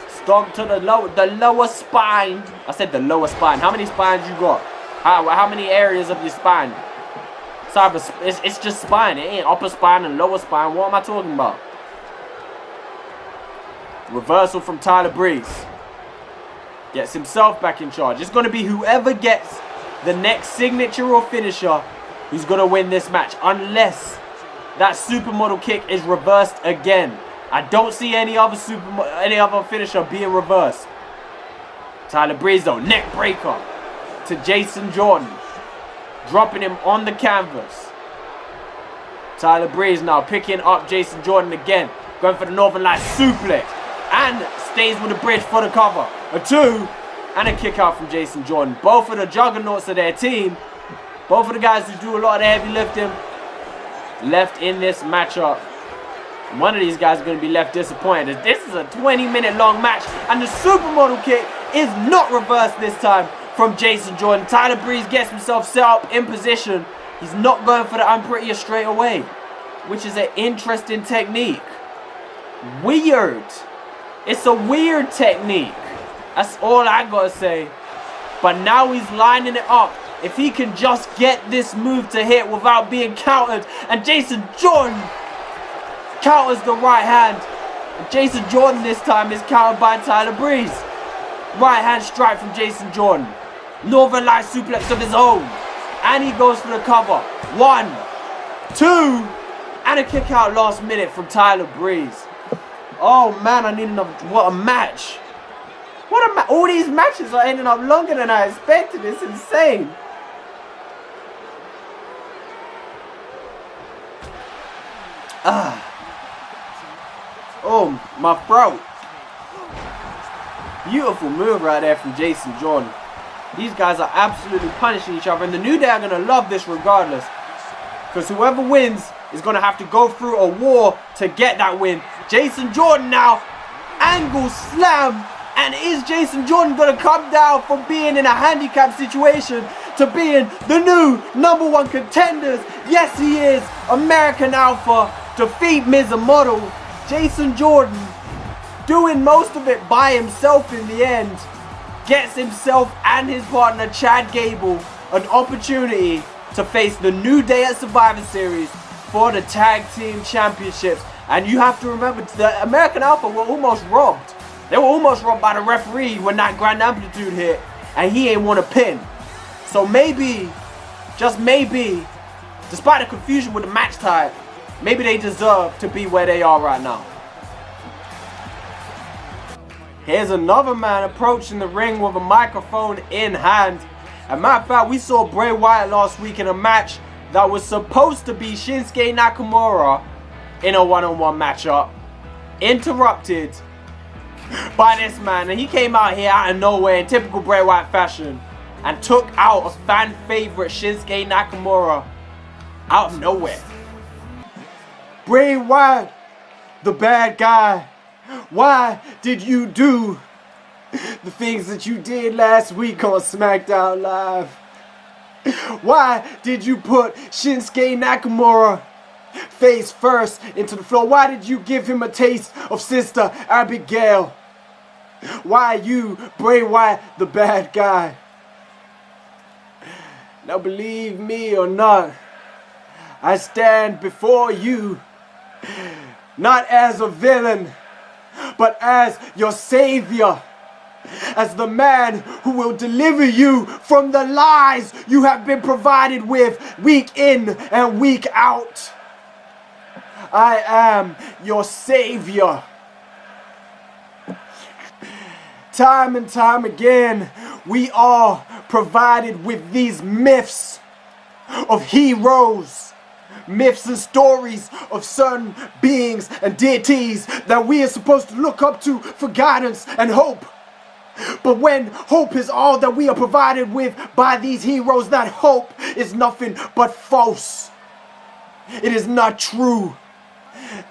Stomp to the lower spine. I said the lower spine. How many spines you got? How many areas of your spine? It's just spine. It ain't upper spine and lower spine. What am I talking about? Reversal from Tyler Breeze. Gets himself back in charge. It's going to be whoever gets the next signature or finisher who's going to win this match. Unless that supermodel kick is reversed again. I don't see any other finisher being reversed. Tyler Breeze though, neck breaker to Jason Jordan. Dropping him on the canvas. Tyler Breeze now picking up Jason Jordan again. Going for the Northern Lights suplex. And stays with the bridge for the cover. A 2. And a kick out from Jason Jordan. Both of the juggernauts of their team. Both of the guys who do a lot of the heavy lifting. Left in this matchup. One of these guys is going to be left disappointed. This is a 20-minute long match. And the supermodel kick is not reversed this time from Jason Jordan. Tyler Breeze gets himself set up in position. He's not going for the I'm prettier straight away. Which is an interesting technique. Weird. It's a weird technique. That's all I gotta say. But now he's lining it up. If he can just get this move to hit without being countered. And Jason Jordan counters the right hand. And Jason Jordan this time is countered by Tyler Breeze. Right hand strike from Jason Jordan. Northern Light suplex of his own. And he goes for the cover. 1, 2. And a kick out last minute from Tyler Breeze. Oh man, I need another. What a match! What a match! All these matches are ending up longer than I expected. It's insane. Oh, my throat. Beautiful move right there from Jason Jordan. These guys are absolutely punishing each other, and the New Day are gonna love this regardless, because whoever wins is going to have to go through a war to get that win. Jason Jordan now. Angle slam. And is Jason Jordan going to come down from being in a handicap situation to being the new #1 contenders? Yes, he is. American Alpha. Defeat Miz and Model. Jason Jordan doing most of it by himself in the end. Gets himself and his partner Chad Gable an opportunity to face the New Day at Survivor Series for the Tag Team Championships. And you have to remember, the American Alpha were almost robbed. They were almost robbed by the referee when that Grand Amplitude hit, and he ain't want to pin. So maybe, just maybe, despite the confusion with the match type, maybe they deserve to be where they are right now. Here's another man approaching the ring with a microphone in hand. As a matter of fact, we saw Bray Wyatt last week in a match that was supposed to be Shinsuke Nakamura in a one-on-one matchup, interrupted by this man, and he came out here out of nowhere in typical Bray Wyatt fashion and took out a fan favorite Shinsuke Nakamura out of nowhere. Bray Wyatt, the bad guy, why did you do the things that you did last week on Smackdown Live? Why did you put Shinsuke Nakamura face first into the floor? Why did you give him a taste of Sister Abigail? Why you, Bray Wyatt, the bad guy? Now believe me or not, I stand before you not as a villain, but as your savior, as the man who will deliver you from the lies you have been provided with week in and week out. I am your savior. Time and time again, we are provided with these myths of heroes, myths and stories of certain beings and deities that we are supposed to look up to for guidance and hope. But when hope is all that we are provided with by these heroes, that hope is nothing but false. It is not true.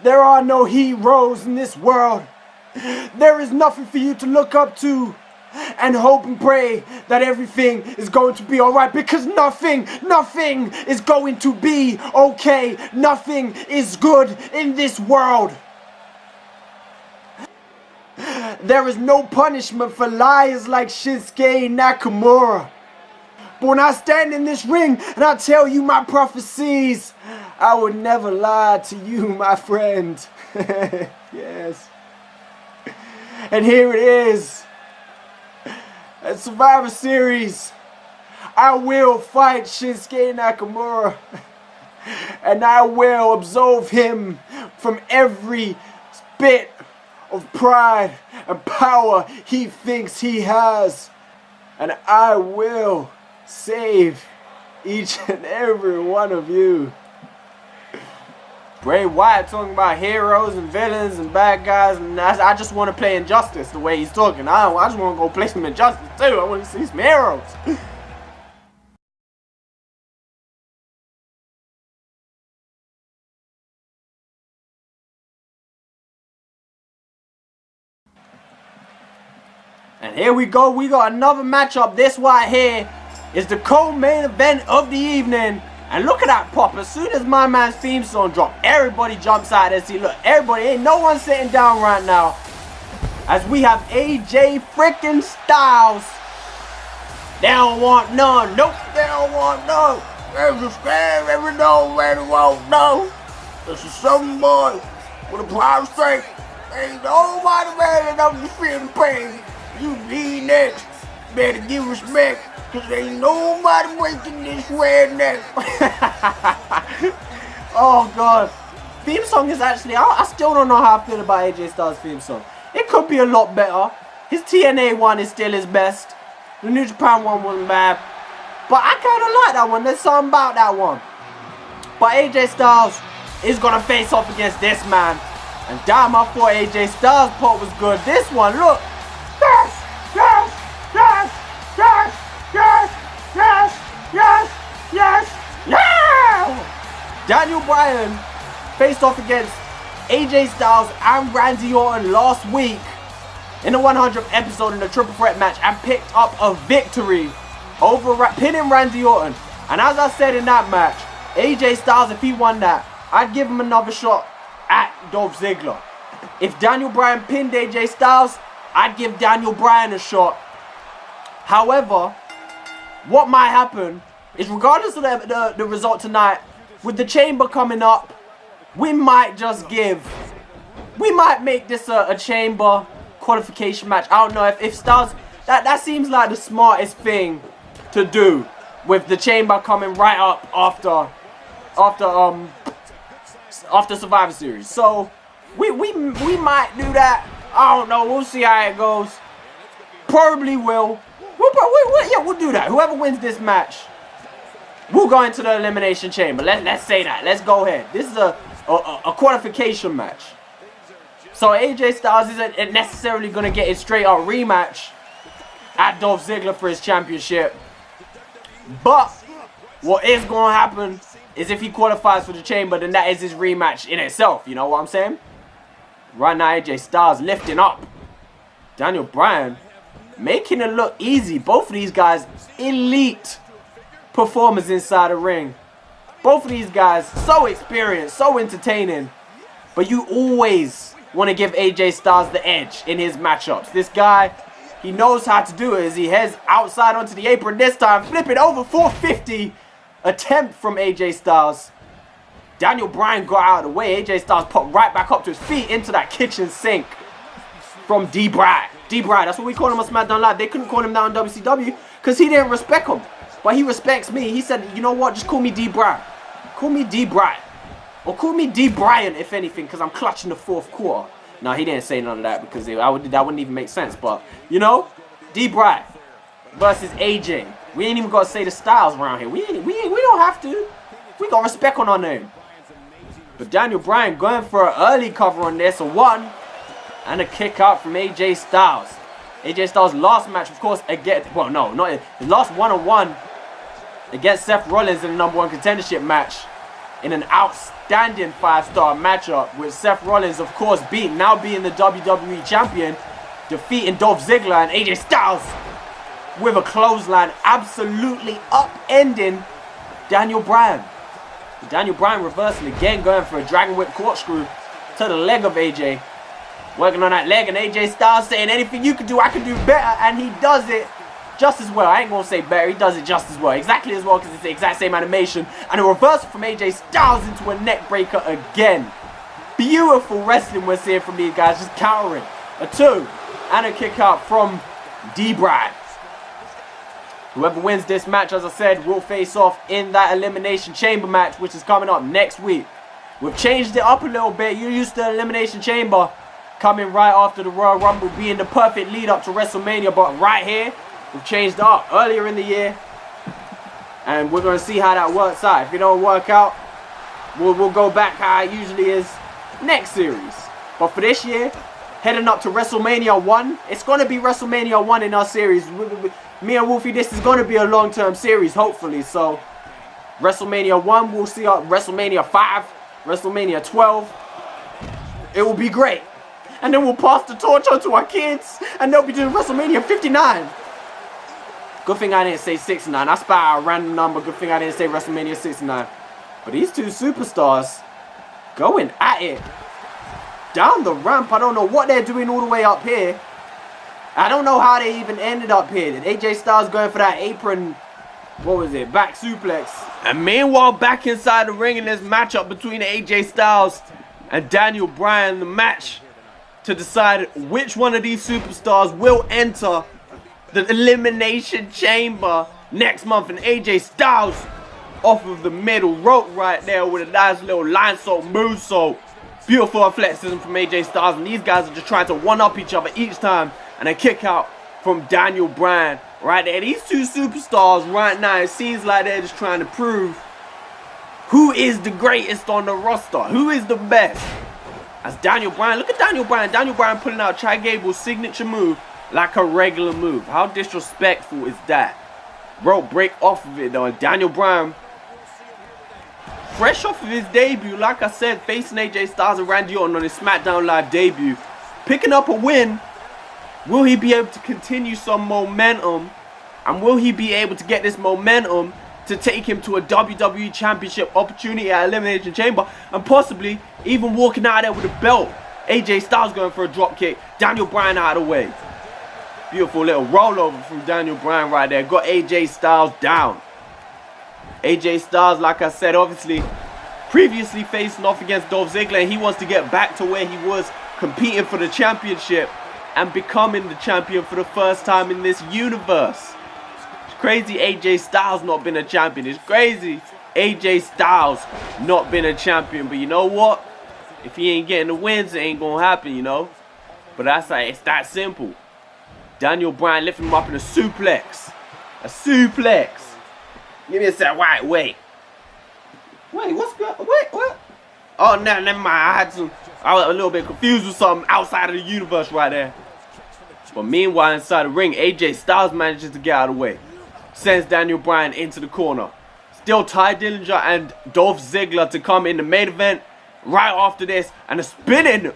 There are no heroes in this world. There is nothing for you to look up to and hope and pray that everything is going to be alright, because nothing is going to be okay. Nothing is good in this world. There is no punishment for liars like Shinsuke Nakamura. But when I stand in this ring and I tell you my prophecies, I would never lie to you, my friend. Yes. And here it is. At Survivor Series, I will fight Shinsuke Nakamura. And I will absolve him from every bit of pride and power he thinks he has. And I will save each and every one of you. Bray Wyatt talking about heroes and villains and bad guys, and I just want to play Injustice the way he's talking. I just want to go play some Injustice too. I want to see some heroes. And here we go. We got another matchup. This right here is the co-main event of the evening. And look at that pop. As soon as my man's theme song dropped, everybody jumps out there. See, look, everybody, ain't no one sitting down right now. As we have AJ freaking Styles. They don't want none. Nope, they don't want none. There's a scam every no man who won't know. This is some boy with a prime strength. Ain't nobody man enough to feel the pain. You be next. Better give respect. Cause ain't nobody breaking this redneck. Oh god. Theme song is actually, I still don't know how I feel about AJ Styles' theme song. It could be a lot better. His TNA one is still his best. The New Japan one wasn't bad. But I kinda like that one. There's something about that one. But AJ Styles is gonna face off against this man. And damn, I thought AJ Styles' part was good. This one, look. Yes! Yes! Yes! Yes! Yes! Yes! Yes! Yes! Yeah! Daniel Bryan faced off against AJ Styles and Randy Orton last week in the 100th episode in the triple threat match and picked up a victory over pinning Randy Orton. And as I said in that match, AJ Styles, if he won that, I'd give him another shot at Dolph Ziggler. If Daniel Bryan pinned AJ Styles, I'd give Daniel Bryan a shot. However, what might happen is, regardless of the result tonight, with the chamber coming up, we might make this a chamber qualification match. I don't know if Styles, that seems like the smartest thing to do, with the chamber coming right up after after Survivor Series. So we might do that. I don't know. We'll see how it goes. Probably will. We'll do that. Whoever wins this match, we'll go into the Elimination Chamber. Let's say that. Let's go ahead. This is a qualification match. So AJ Styles isn't necessarily going to get a straight up rematch at Dolph Ziggler for his championship. But what is going to happen is if he qualifies for the chamber, then that is his rematch in itself. You know what I'm saying? Right now, AJ Styles lifting up Daniel Bryan, making it look easy. Both of these guys, elite performers inside the ring. Both of these guys, so experienced, so entertaining. But you always want to give AJ Styles the edge in his matchups. This guy, he knows how to do it as he heads outside onto the apron this time. Flipping over 450. Attempt from AJ Styles. Daniel Bryan got out of the way. AJ Styles popped right back up to his feet into that kitchen sink from D-Brad. D-Brad, that's what we call him on Smackdown Live. They couldn't call him that on WCW because he didn't respect him. But he respects me. He said, you know what, just call me D-Brad. Call me D-Brad. Or call me D-Bryan, if anything, because I'm clutching the fourth quarter. No, he didn't say none of that because that wouldn't even make sense. But, you know, D-Brad versus AJ. We ain't even got to say the Styles around here. We don't have to. We got respect on our name. But Daniel Bryan going for an early cover on this. A 1 and a kick out from AJ Styles. AJ Styles' last match, of course, against... Well, no, not his last one-on-one against Seth Rollins in the #1 contendership match. In an outstanding 5-star matchup with Seth Rollins, of course, now being the WWE Champion, defeating Dolph Ziggler and AJ Styles with a clothesline, absolutely upending Daniel Bryan. Daniel Bryan reversing again, going for a Dragon Whip corkscrew to the leg of AJ. Working on that leg, and AJ Styles saying, anything you can do, I can do better, and he does it just as well. I ain't gonna say better, he does it just as well. Exactly as well, because it's the exact same animation. And a reversal from AJ Styles into a neck breaker again. Beautiful wrestling we're seeing from these guys, just countering. A 2 and a kick out from D-Brad. Whoever wins this match, as I said, will face off in that Elimination Chamber match, which is coming up next week. We've changed it up a little bit. You're used to the Elimination Chamber coming right after the Royal Rumble, being the perfect lead up to WrestleMania, but right here, we've changed it up earlier in the year, and we're going to see how that works out. If it don't work out, we'll go back how it usually is next series. But for this year, heading up to WrestleMania 1, it's going to be WrestleMania 1 in our series. Me and Wolfie, this is going to be a long-term series, hopefully. So, WrestleMania 1, we'll see WrestleMania 5, WrestleMania 12. It will be great. And then we'll pass the torch on to our kids, and they'll be doing WrestleMania 59. Good thing I didn't say 69. I spat out a random number. Good thing I didn't say WrestleMania 69. But these two superstars going at it down the ramp. I don't know what they're doing all the way up here. I don't know how they even ended up here. Did AJ Styles going for that apron, what was it, back suplex? And meanwhile, back inside the ring in this matchup between AJ Styles and Daniel Bryan, the match to decide which one of these superstars will enter the Elimination Chamber next month. And AJ Styles off of the middle rope right there with a nice little line salt moonsault. Beautiful athleticism from AJ Styles, and these guys are just trying to one-up each other each time. And a kick out from Daniel Bryan right there. These two superstars right now, it seems like they're just trying to prove who is the greatest on the roster, who is the best. As Daniel Bryan, look at Daniel Bryan. Daniel Bryan pulling out Chad Gable's signature move like a regular move. How disrespectful is that? Rope break off of it though. And Daniel Bryan, fresh off of his debut, like I said, facing AJ Styles and Randy Orton on his SmackDown Live debut, picking up a win. Will he be able to continue some momentum? And will he be able to get this momentum to take him to a WWE Championship opportunity at Elimination Chamber, and possibly even walking out there with a belt? AJ Styles going for a drop kick. Daniel Bryan out of the way. Beautiful little rollover from Daniel Bryan right there. Got AJ Styles down. AJ Styles, like I said, obviously previously facing off against Dolph Ziggler, and he wants to get back to where he was competing for the championship and becoming the champion for the first time in this universe. It's crazy AJ Styles not been a champion. It's crazy AJ Styles not been a champion. But you know what? If he ain't getting the wins, it ain't gonna happen, you know. But that's like, it's that simple. Daniel Bryan lifting him up in a suplex. A suplex. Give me a sec. Wait, what's good? Wait, what? Oh, no, never mind. I was a little bit confused with something outside of the universe right there. But meanwhile, inside the ring, AJ Styles manages to get out of the way. Sends Daniel Bryan into the corner. Still Ty Dillinger and Dolph Ziggler to come in the main event right after this. And a spinning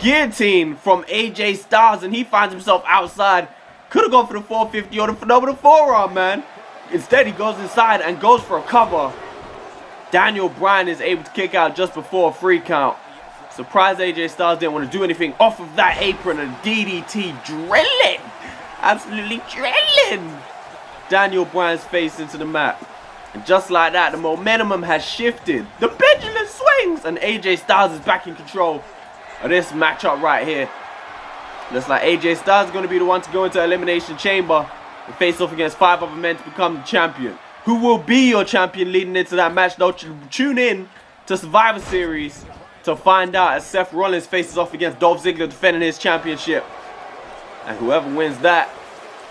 guillotine from AJ Styles. And he finds himself outside. Could have gone for the 450 or the phenomenal forearm, man. Instead, he goes inside and goes for a cover. Daniel Bryan is able to kick out just before a 3 count. Surprised AJ Styles didn't want to do anything off of that apron. And DDT drilling. Absolutely drilling Daniel Bryan's face into the mat. And just like that, the momentum has shifted. The pendulum swings. And AJ Styles is back in control of this matchup right here. Looks like AJ Styles is going to be the one to go into Elimination Chamber and face off against 5 other men to become the champion. Who will be your champion leading into that match? Though, tune in to Survivor Series to find out as Seth Rollins faces off against Dolph Ziggler defending his championship. And whoever wins that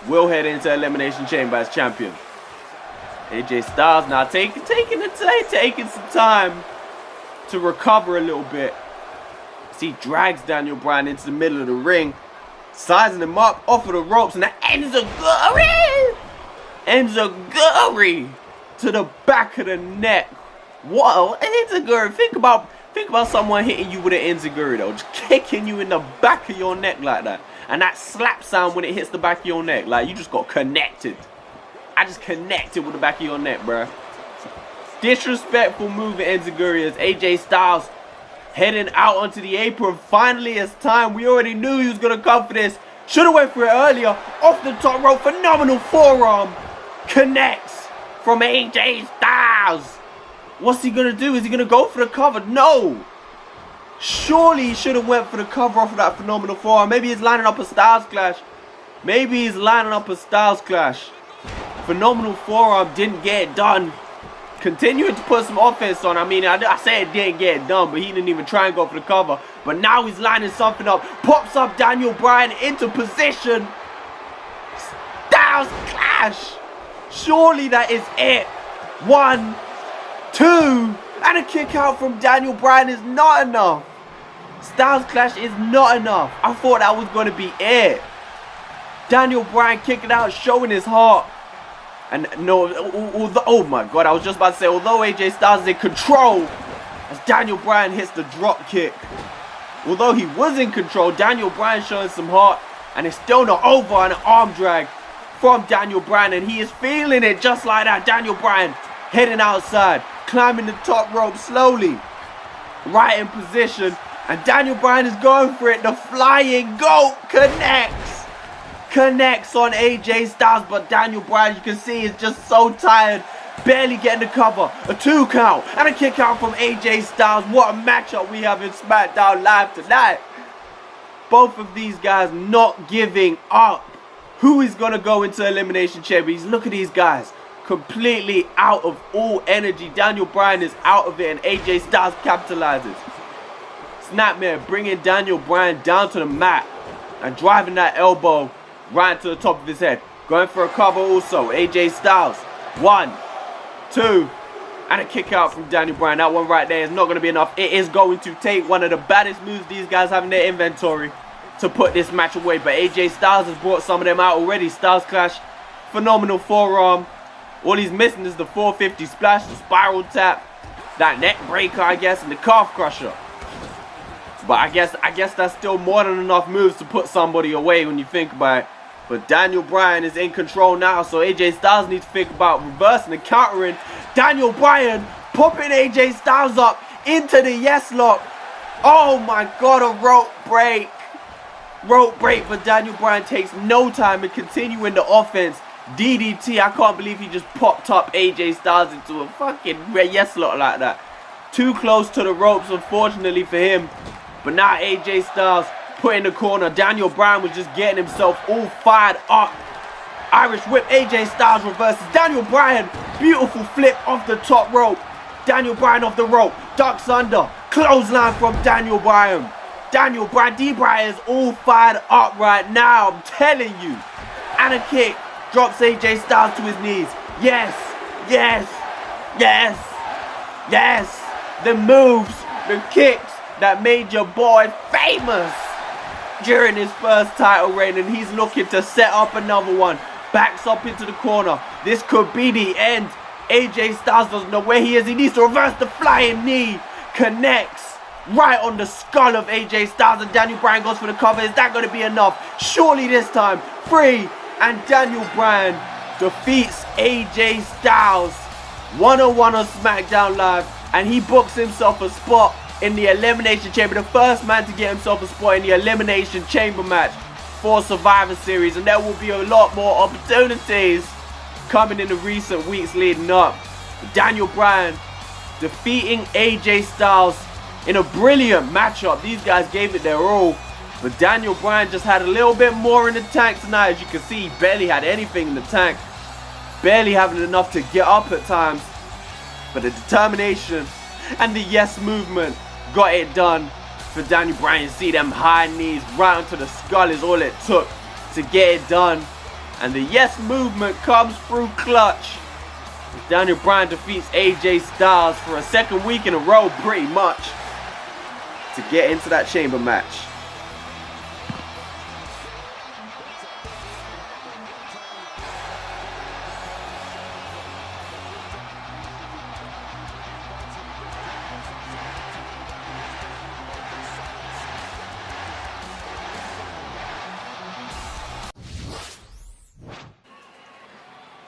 will head into Elimination Chamber as champion. AJ Styles now taking some time to recover a little bit. As he drags Daniel Bryan into the middle of the ring, sizing him up off of the ropes, and that enziguri to the back of the neck. Whoa, enziguri! Think about someone hitting you with an enziguri though, just kicking you in the back of your neck like that, and that slap sound when it hits the back of your neck, like you just got connected. I just connected with the back of your neck, bruh. Disrespectful move in enziguri as AJ Styles heading out onto the apron. Finally, it's time. We already knew he was gonna come for this. Should have went for it earlier. Off the top rope, phenomenal forearm. Connects from AJ Styles. What's he gonna do? Is he gonna go for the cover? No. Surely he should have went for the cover off of that phenomenal forearm. Maybe he's lining up a Styles Clash. Phenomenal forearm didn't get it done. Continuing to put some offense on. I mean, I said it didn't get it done, but he didn't even try and go for the cover. But now he's lining something up. Pops up Daniel Bryan into position. Styles Clash. Surely that is it. 1, 2. And a kick out from Daniel Bryan is not enough. Styles Clash is not enough. I thought that was going to be it. Daniel Bryan kicking out, showing his heart. And no, oh my god, I was just about to say, although AJ Styles is in control, as Daniel Bryan hits the drop kick. Although he was in control, Daniel Bryan showing some heart, and it's still not over. And an arm drag from Daniel Bryan, and he is feeling it just like that. Daniel Bryan heading outside, climbing the top rope slowly, right in position, and Daniel Bryan is going for it. The flying goat connects on AJ Styles, but Daniel Bryan, you can see, is just so tired, barely getting the cover. A 2 count and a kick out from AJ Styles. What a matchup we have in Smackdown Live tonight. Both of these guys not giving up. Who is going to go into Elimination Chamber? Look at these guys, completely out of all energy. Daniel Bryan is out of it, and AJ Styles capitalizes. Snapmare bringing Daniel Bryan down to the mat and driving that elbow right to the top of his head. Going for a cover also. AJ Styles. 1, 2. And a kick out from Daniel Bryan. That one right there is not going to be enough. It is going to take one of the baddest moves these guys have in their inventory to put this match away. But AJ Styles has brought some of them out already. Styles Clash. Phenomenal forearm. All he's missing is the 450 splash, the spiral tap, that neck breaker, I guess, and the calf crusher. But I guess that's still more than enough moves to put somebody away when you think about it. But Daniel Bryan is in control now, so AJ Styles needs to think about reversing and countering. Daniel Bryan popping AJ Styles up into the yes lock. Oh my god, a rope break. But Daniel Bryan takes no time in continuing the offense. DDT, I can't believe he just popped up AJ Styles into a fucking yes lock like that. Too close to the ropes, unfortunately for him. But now AJ Styles put in the corner. Daniel Bryan was just getting himself all fired up. Irish whip. AJ Styles reverses. Daniel Bryan Beautiful flip off the top rope. Daniel Bryan off the rope. Ducks under. Clothesline from Daniel Bryan. Daniel Bryan, D-Bryan is all fired up right now. I'm telling you. And a kick. Drops AJ Styles to his knees. Yes. Yes. Yes. Yes. The moves. The kicks that made your boy famous during his first title reign, and he's looking to set up another one. Backs up into the corner. This could be the end. AJ Styles doesn't know where he is. He needs to reverse the flying knee. Connects right on the skull of AJ Styles, and Daniel Bryan goes for the cover. Is that going to be enough? Surely this time. 3, and Daniel Bryan defeats AJ Styles one-on-one on SmackDown Live, and he books himself a spot in the Elimination Chamber. The first man to get himself a spot in the Elimination Chamber match for Survivor Series, and there will be a lot more opportunities coming in the recent weeks leading up. Daniel Bryan defeating AJ Styles in a brilliant matchup. These guys gave it their all, but Daniel Bryan just had a little bit more in the tank tonight. As you can see, he barely had anything in the tank, barely having enough to get up at times, but the determination and the yes movement got it done for Daniel Bryan. You see them high knees right onto the skull is all it took to get it done, and the yes movement comes through clutch. Daniel Bryan defeats AJ Styles for a second week in a row pretty much to get into that chamber match.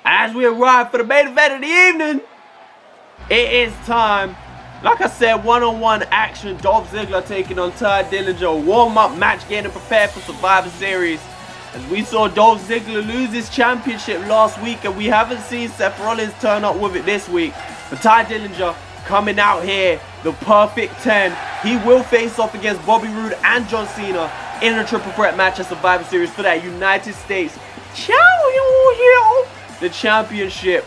As we arrive for the main event of the evening, it is time. Like I said, one-on-one action. Dolph Ziggler taking on Ty Dillinger. Warm-up match, getting prepared for Survivor Series. As we saw Dolph Ziggler lose his championship last week, and we haven't seen Seth Rollins turn up with it this week. But Ty Dillinger coming out here, the perfect 10. He will face off against Bobby Roode and John Cena in a triple threat match at Survivor Series for that United States the championship,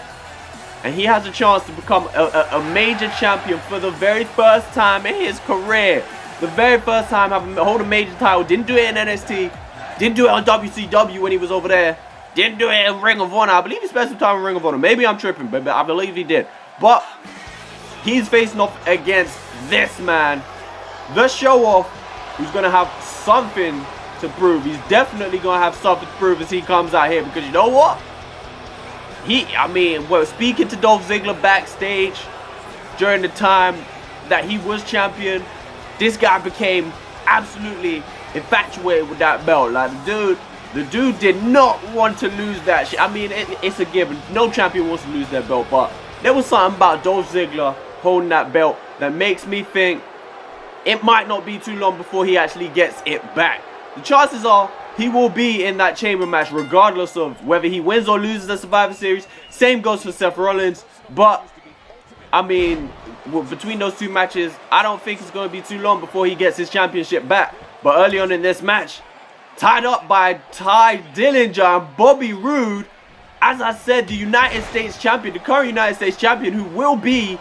and he has a chance to become a major champion for the very first time in his career. The very first time having hold a major title. Didn't do it in NXT, didn't do it on WCW when he was over there, didn't do it in Ring of Honor. I believe he spent some time in Ring of Honor. Maybe I'm tripping, but I believe he did. But he's facing off against this man, the show off, who's gonna have something to prove. He's definitely gonna have something to prove as he comes out here, because you know what? Speaking to Dolph Ziggler backstage during the time that he was champion, this guy became absolutely infatuated with that belt. Like, the dude did not want to lose that shit. I mean, it's a given. No champion wants to lose their belt, but there was something about Dolph Ziggler holding that belt that makes me think it might not be too long before he actually gets it back. The chances are he will be in that chamber match regardless of whether he wins or loses the Survivor Series. Same goes for Seth Rollins. But, I mean, between those two matches, I don't think it's going to be too long before he gets his championship back. But early on in this match, tied up by Ty Dillinger and Bobby Roode, as I said, the United States champion, the current United States champion, who will be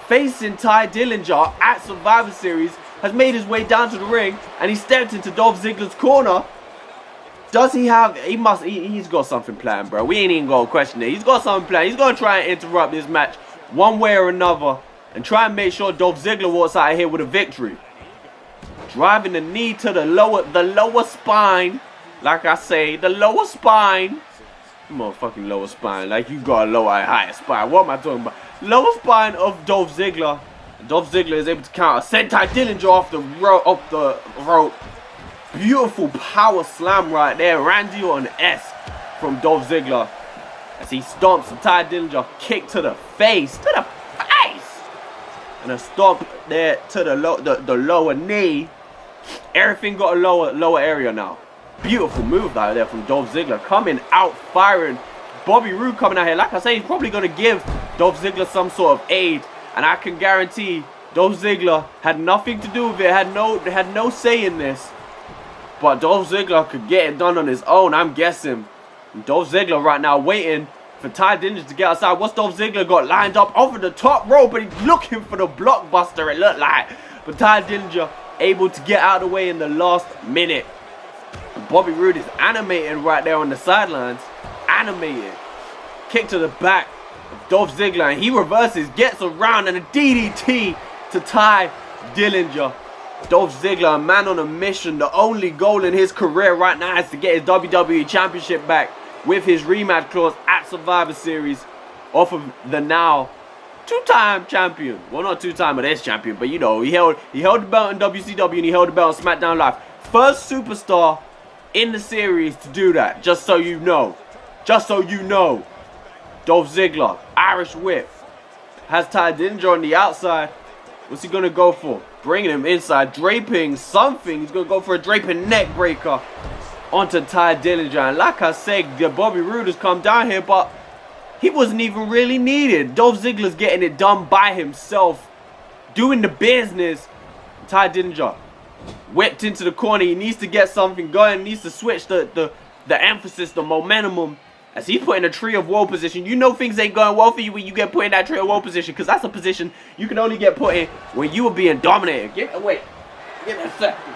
facing Ty Dillinger at Survivor Series, has made his way down to the ring, and he stepped into Dolph Ziggler's corner. Does he have... He's got something planned, bro. We ain't even going to question it. He's got something planned. He's going to try and interrupt this match one way or another and try and make sure Dolph Ziggler walks out of here with a victory. Driving the knee to the lower spine. Like I say, the lower spine. Motherfucking lower spine. Like you got a lower, higher spine. What am I talking about? Lower spine of Dolph Ziggler. Dolph Ziggler is able to counter. Send Ty Dillinger off the rope. Beautiful power slam right there. Randy Orton-esque from Dolph Ziggler as he stomps Ty Dillinger. Kick to the face. And a stomp there to the lower knee. Everything got a lower area now. Beautiful move out there from Dolph Ziggler. Coming out firing. Bobby Roode coming out here. Like I say, he's probably going to give Dolph Ziggler some sort of aid. And I can guarantee Dolph Ziggler had nothing to do with it. Had no say in this. But Dolph Ziggler could get it done on his own, I'm guessing. And Dolph Ziggler right now waiting for Ty Dillinger to get outside. What's Dolph Ziggler got lined up over the top rope, but he's looking for the blockbuster, it looked like. But Ty Dillinger able to get out of the way in the last minute. And Bobby Roode is animating right there on the sidelines. Animated. Kick to the back of Dolph Ziggler, and he reverses, gets around, and a DDT to Ty Dillinger. Dolph Ziggler, a man on a mission. The only goal in his career right now is to get his WWE Championship back with his rematch clause at Survivor Series off of the now two-time champion. Well, not two-time, but this champion. But you know, he held the belt in WCW and he held the belt on Smackdown Live. First superstar in the series to do that. Just so you know. Just so you know. Dolph Ziggler, Irish whip, has Ty Dillinger on the outside. What's he gonna go for? Bringing him inside, draping something. He's gonna go for a draping neck breaker onto Ty Dillinger. And like I said, Bobby Roode has come down here, but he wasn't even really needed. Dolph Ziggler's getting it done by himself, doing the business. Ty Dillinger whipped into the corner. He needs to get something going. He needs to switch the emphasis, the momentum. As he's put in a tree of woe position. You know things ain't going well for you when you get put in that tree of woe position, because that's a position you can only get put in when you are being dominated. Get away. Get that second.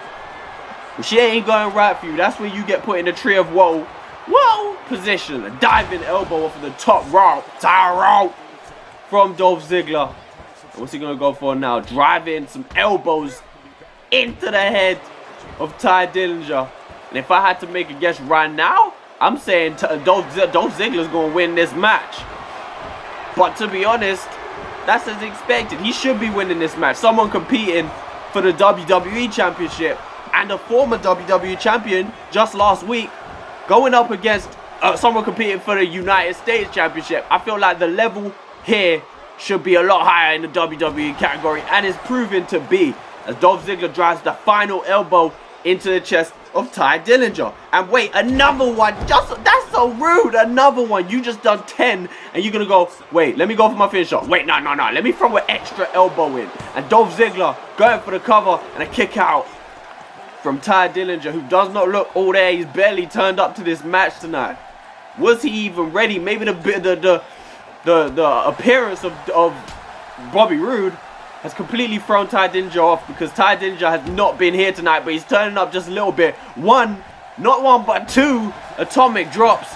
When shit ain't going right for you, that's when you get put in the tree of woe position. A diving elbow off of the top rope. From Dolph Ziggler. And what's he going to go for now? Driving some elbows into the head of Ty Dillinger. And if I had to make a guess right now, I'm saying Dolph Ziggler's going to win this match. But to be honest, that's as expected. He should be winning this match. Someone competing for the WWE Championship and a former WWE Champion just last week going up against someone competing for the United States Championship. I feel like the level here should be a lot higher in the WWE category, and it's proven to be, as Dolph Ziggler drives the final elbow into the chest of Ty Dillinger. And wait, another one. That's so rude. Another one. You just done 10 and you're gonna go, wait, let me go for my finisher. Wait, no. Let me throw an extra elbow in. And Dolph Ziggler going for the cover and a kick out from Ty Dillinger, who does not look all there. He's barely turned up to this match tonight. Was he even ready? Maybe the appearance of Bobby Roode has completely thrown Ty Dillinger off, because Ty Dillinger has not been here tonight, but he's turning up just a little bit. Not one, but two atomic drops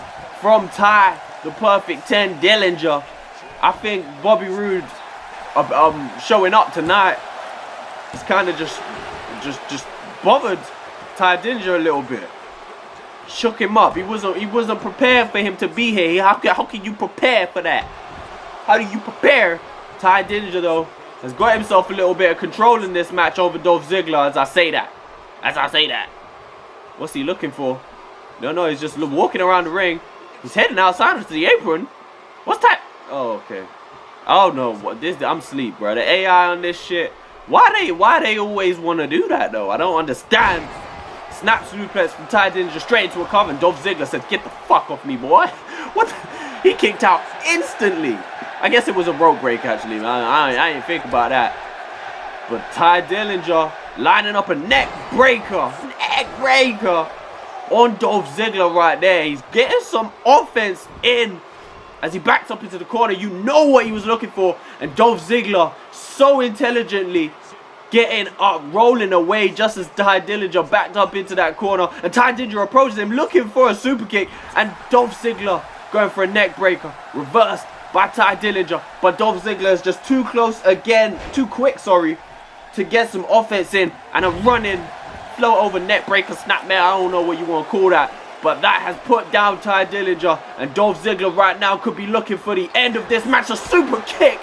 from Ty, the perfect 10 Dillinger. I think Bobby Roode showing up tonight has kind of just bothered Ty Dillinger a little bit. Shook him up. He wasn't prepared for him to be here. How can you prepare for that? How do you prepare? Ty Dillinger, though, has got himself a little bit of control in this match over Dolph Ziggler, as I say that. What's he looking for? No, he's just walking around the ring. He's heading outside into the apron. What's that? Oh, okay. Oh, no. I'm asleep, bro. The AI on this shit. Why they always want to do that, though? I don't understand. Snap suplex from Ty Dillinger straight into a cover, and Dolph Ziggler says, get the fuck off me, boy. What? He kicked out instantly. I guess it was a rope break, actually. I didn't think about that. But Ty Dillinger lining up a neck breaker on Dolph Ziggler right there. He's getting some offense in as he backs up into the corner. You know what he was looking for. And Dolph Ziggler so intelligently getting up, rolling away just as Ty Dillinger backed up into that corner. And Ty Dillinger approaches him looking for a super kick. And Dolph Ziggler going for a neck breaker. Reversed by Ty Dillinger, but Dolph Ziggler is just too quick, to get some offense in, and a running float over neck breaker snapmare. I don't know what you want to call that, but that has put down Ty Dillinger, and Dolph Ziggler right now could be looking for the end of this match. A super kick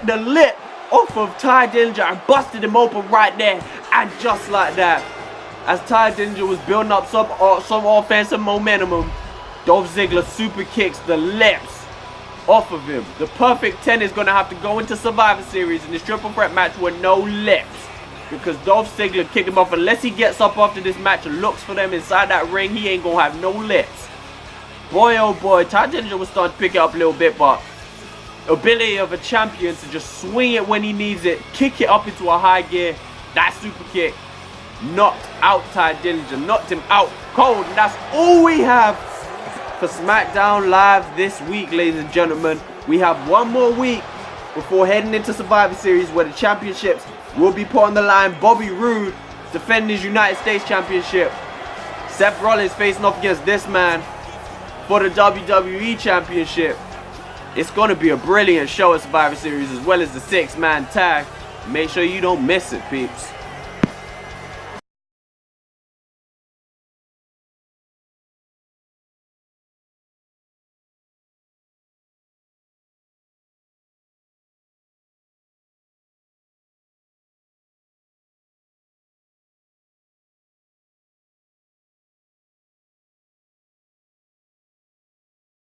the lip off of Ty Dillinger and busted him open right there, and just like that, as Ty Dillinger was building up some offensive momentum, Dolph Ziggler super kicks the lips off of him. The perfect 10 is going to have to go into Survivor Series in this triple threat match with no lips, because Dolph Ziggler kicked him off. Unless he gets up after this match and looks for them inside that ring, he ain't going to have no lips. Boy, oh boy, Ty Dillinger was starting to pick it up a little bit, but ability of a champion to just swing it when he needs it, kick it up into a high gear. That super kick knocked out Ty Dillinger, knocked him out cold, and that's all we have for Smackdown Live this week, ladies and gentlemen. We have one more week before heading into Survivor Series, where the championships will be put on the line. Bobby Roode defending his United States Championship. Seth Rollins facing off against this man for the WWE Championship. It's going to be a brilliant show at Survivor Series, as well as the 6-man tag. Make sure you don't miss it, peeps.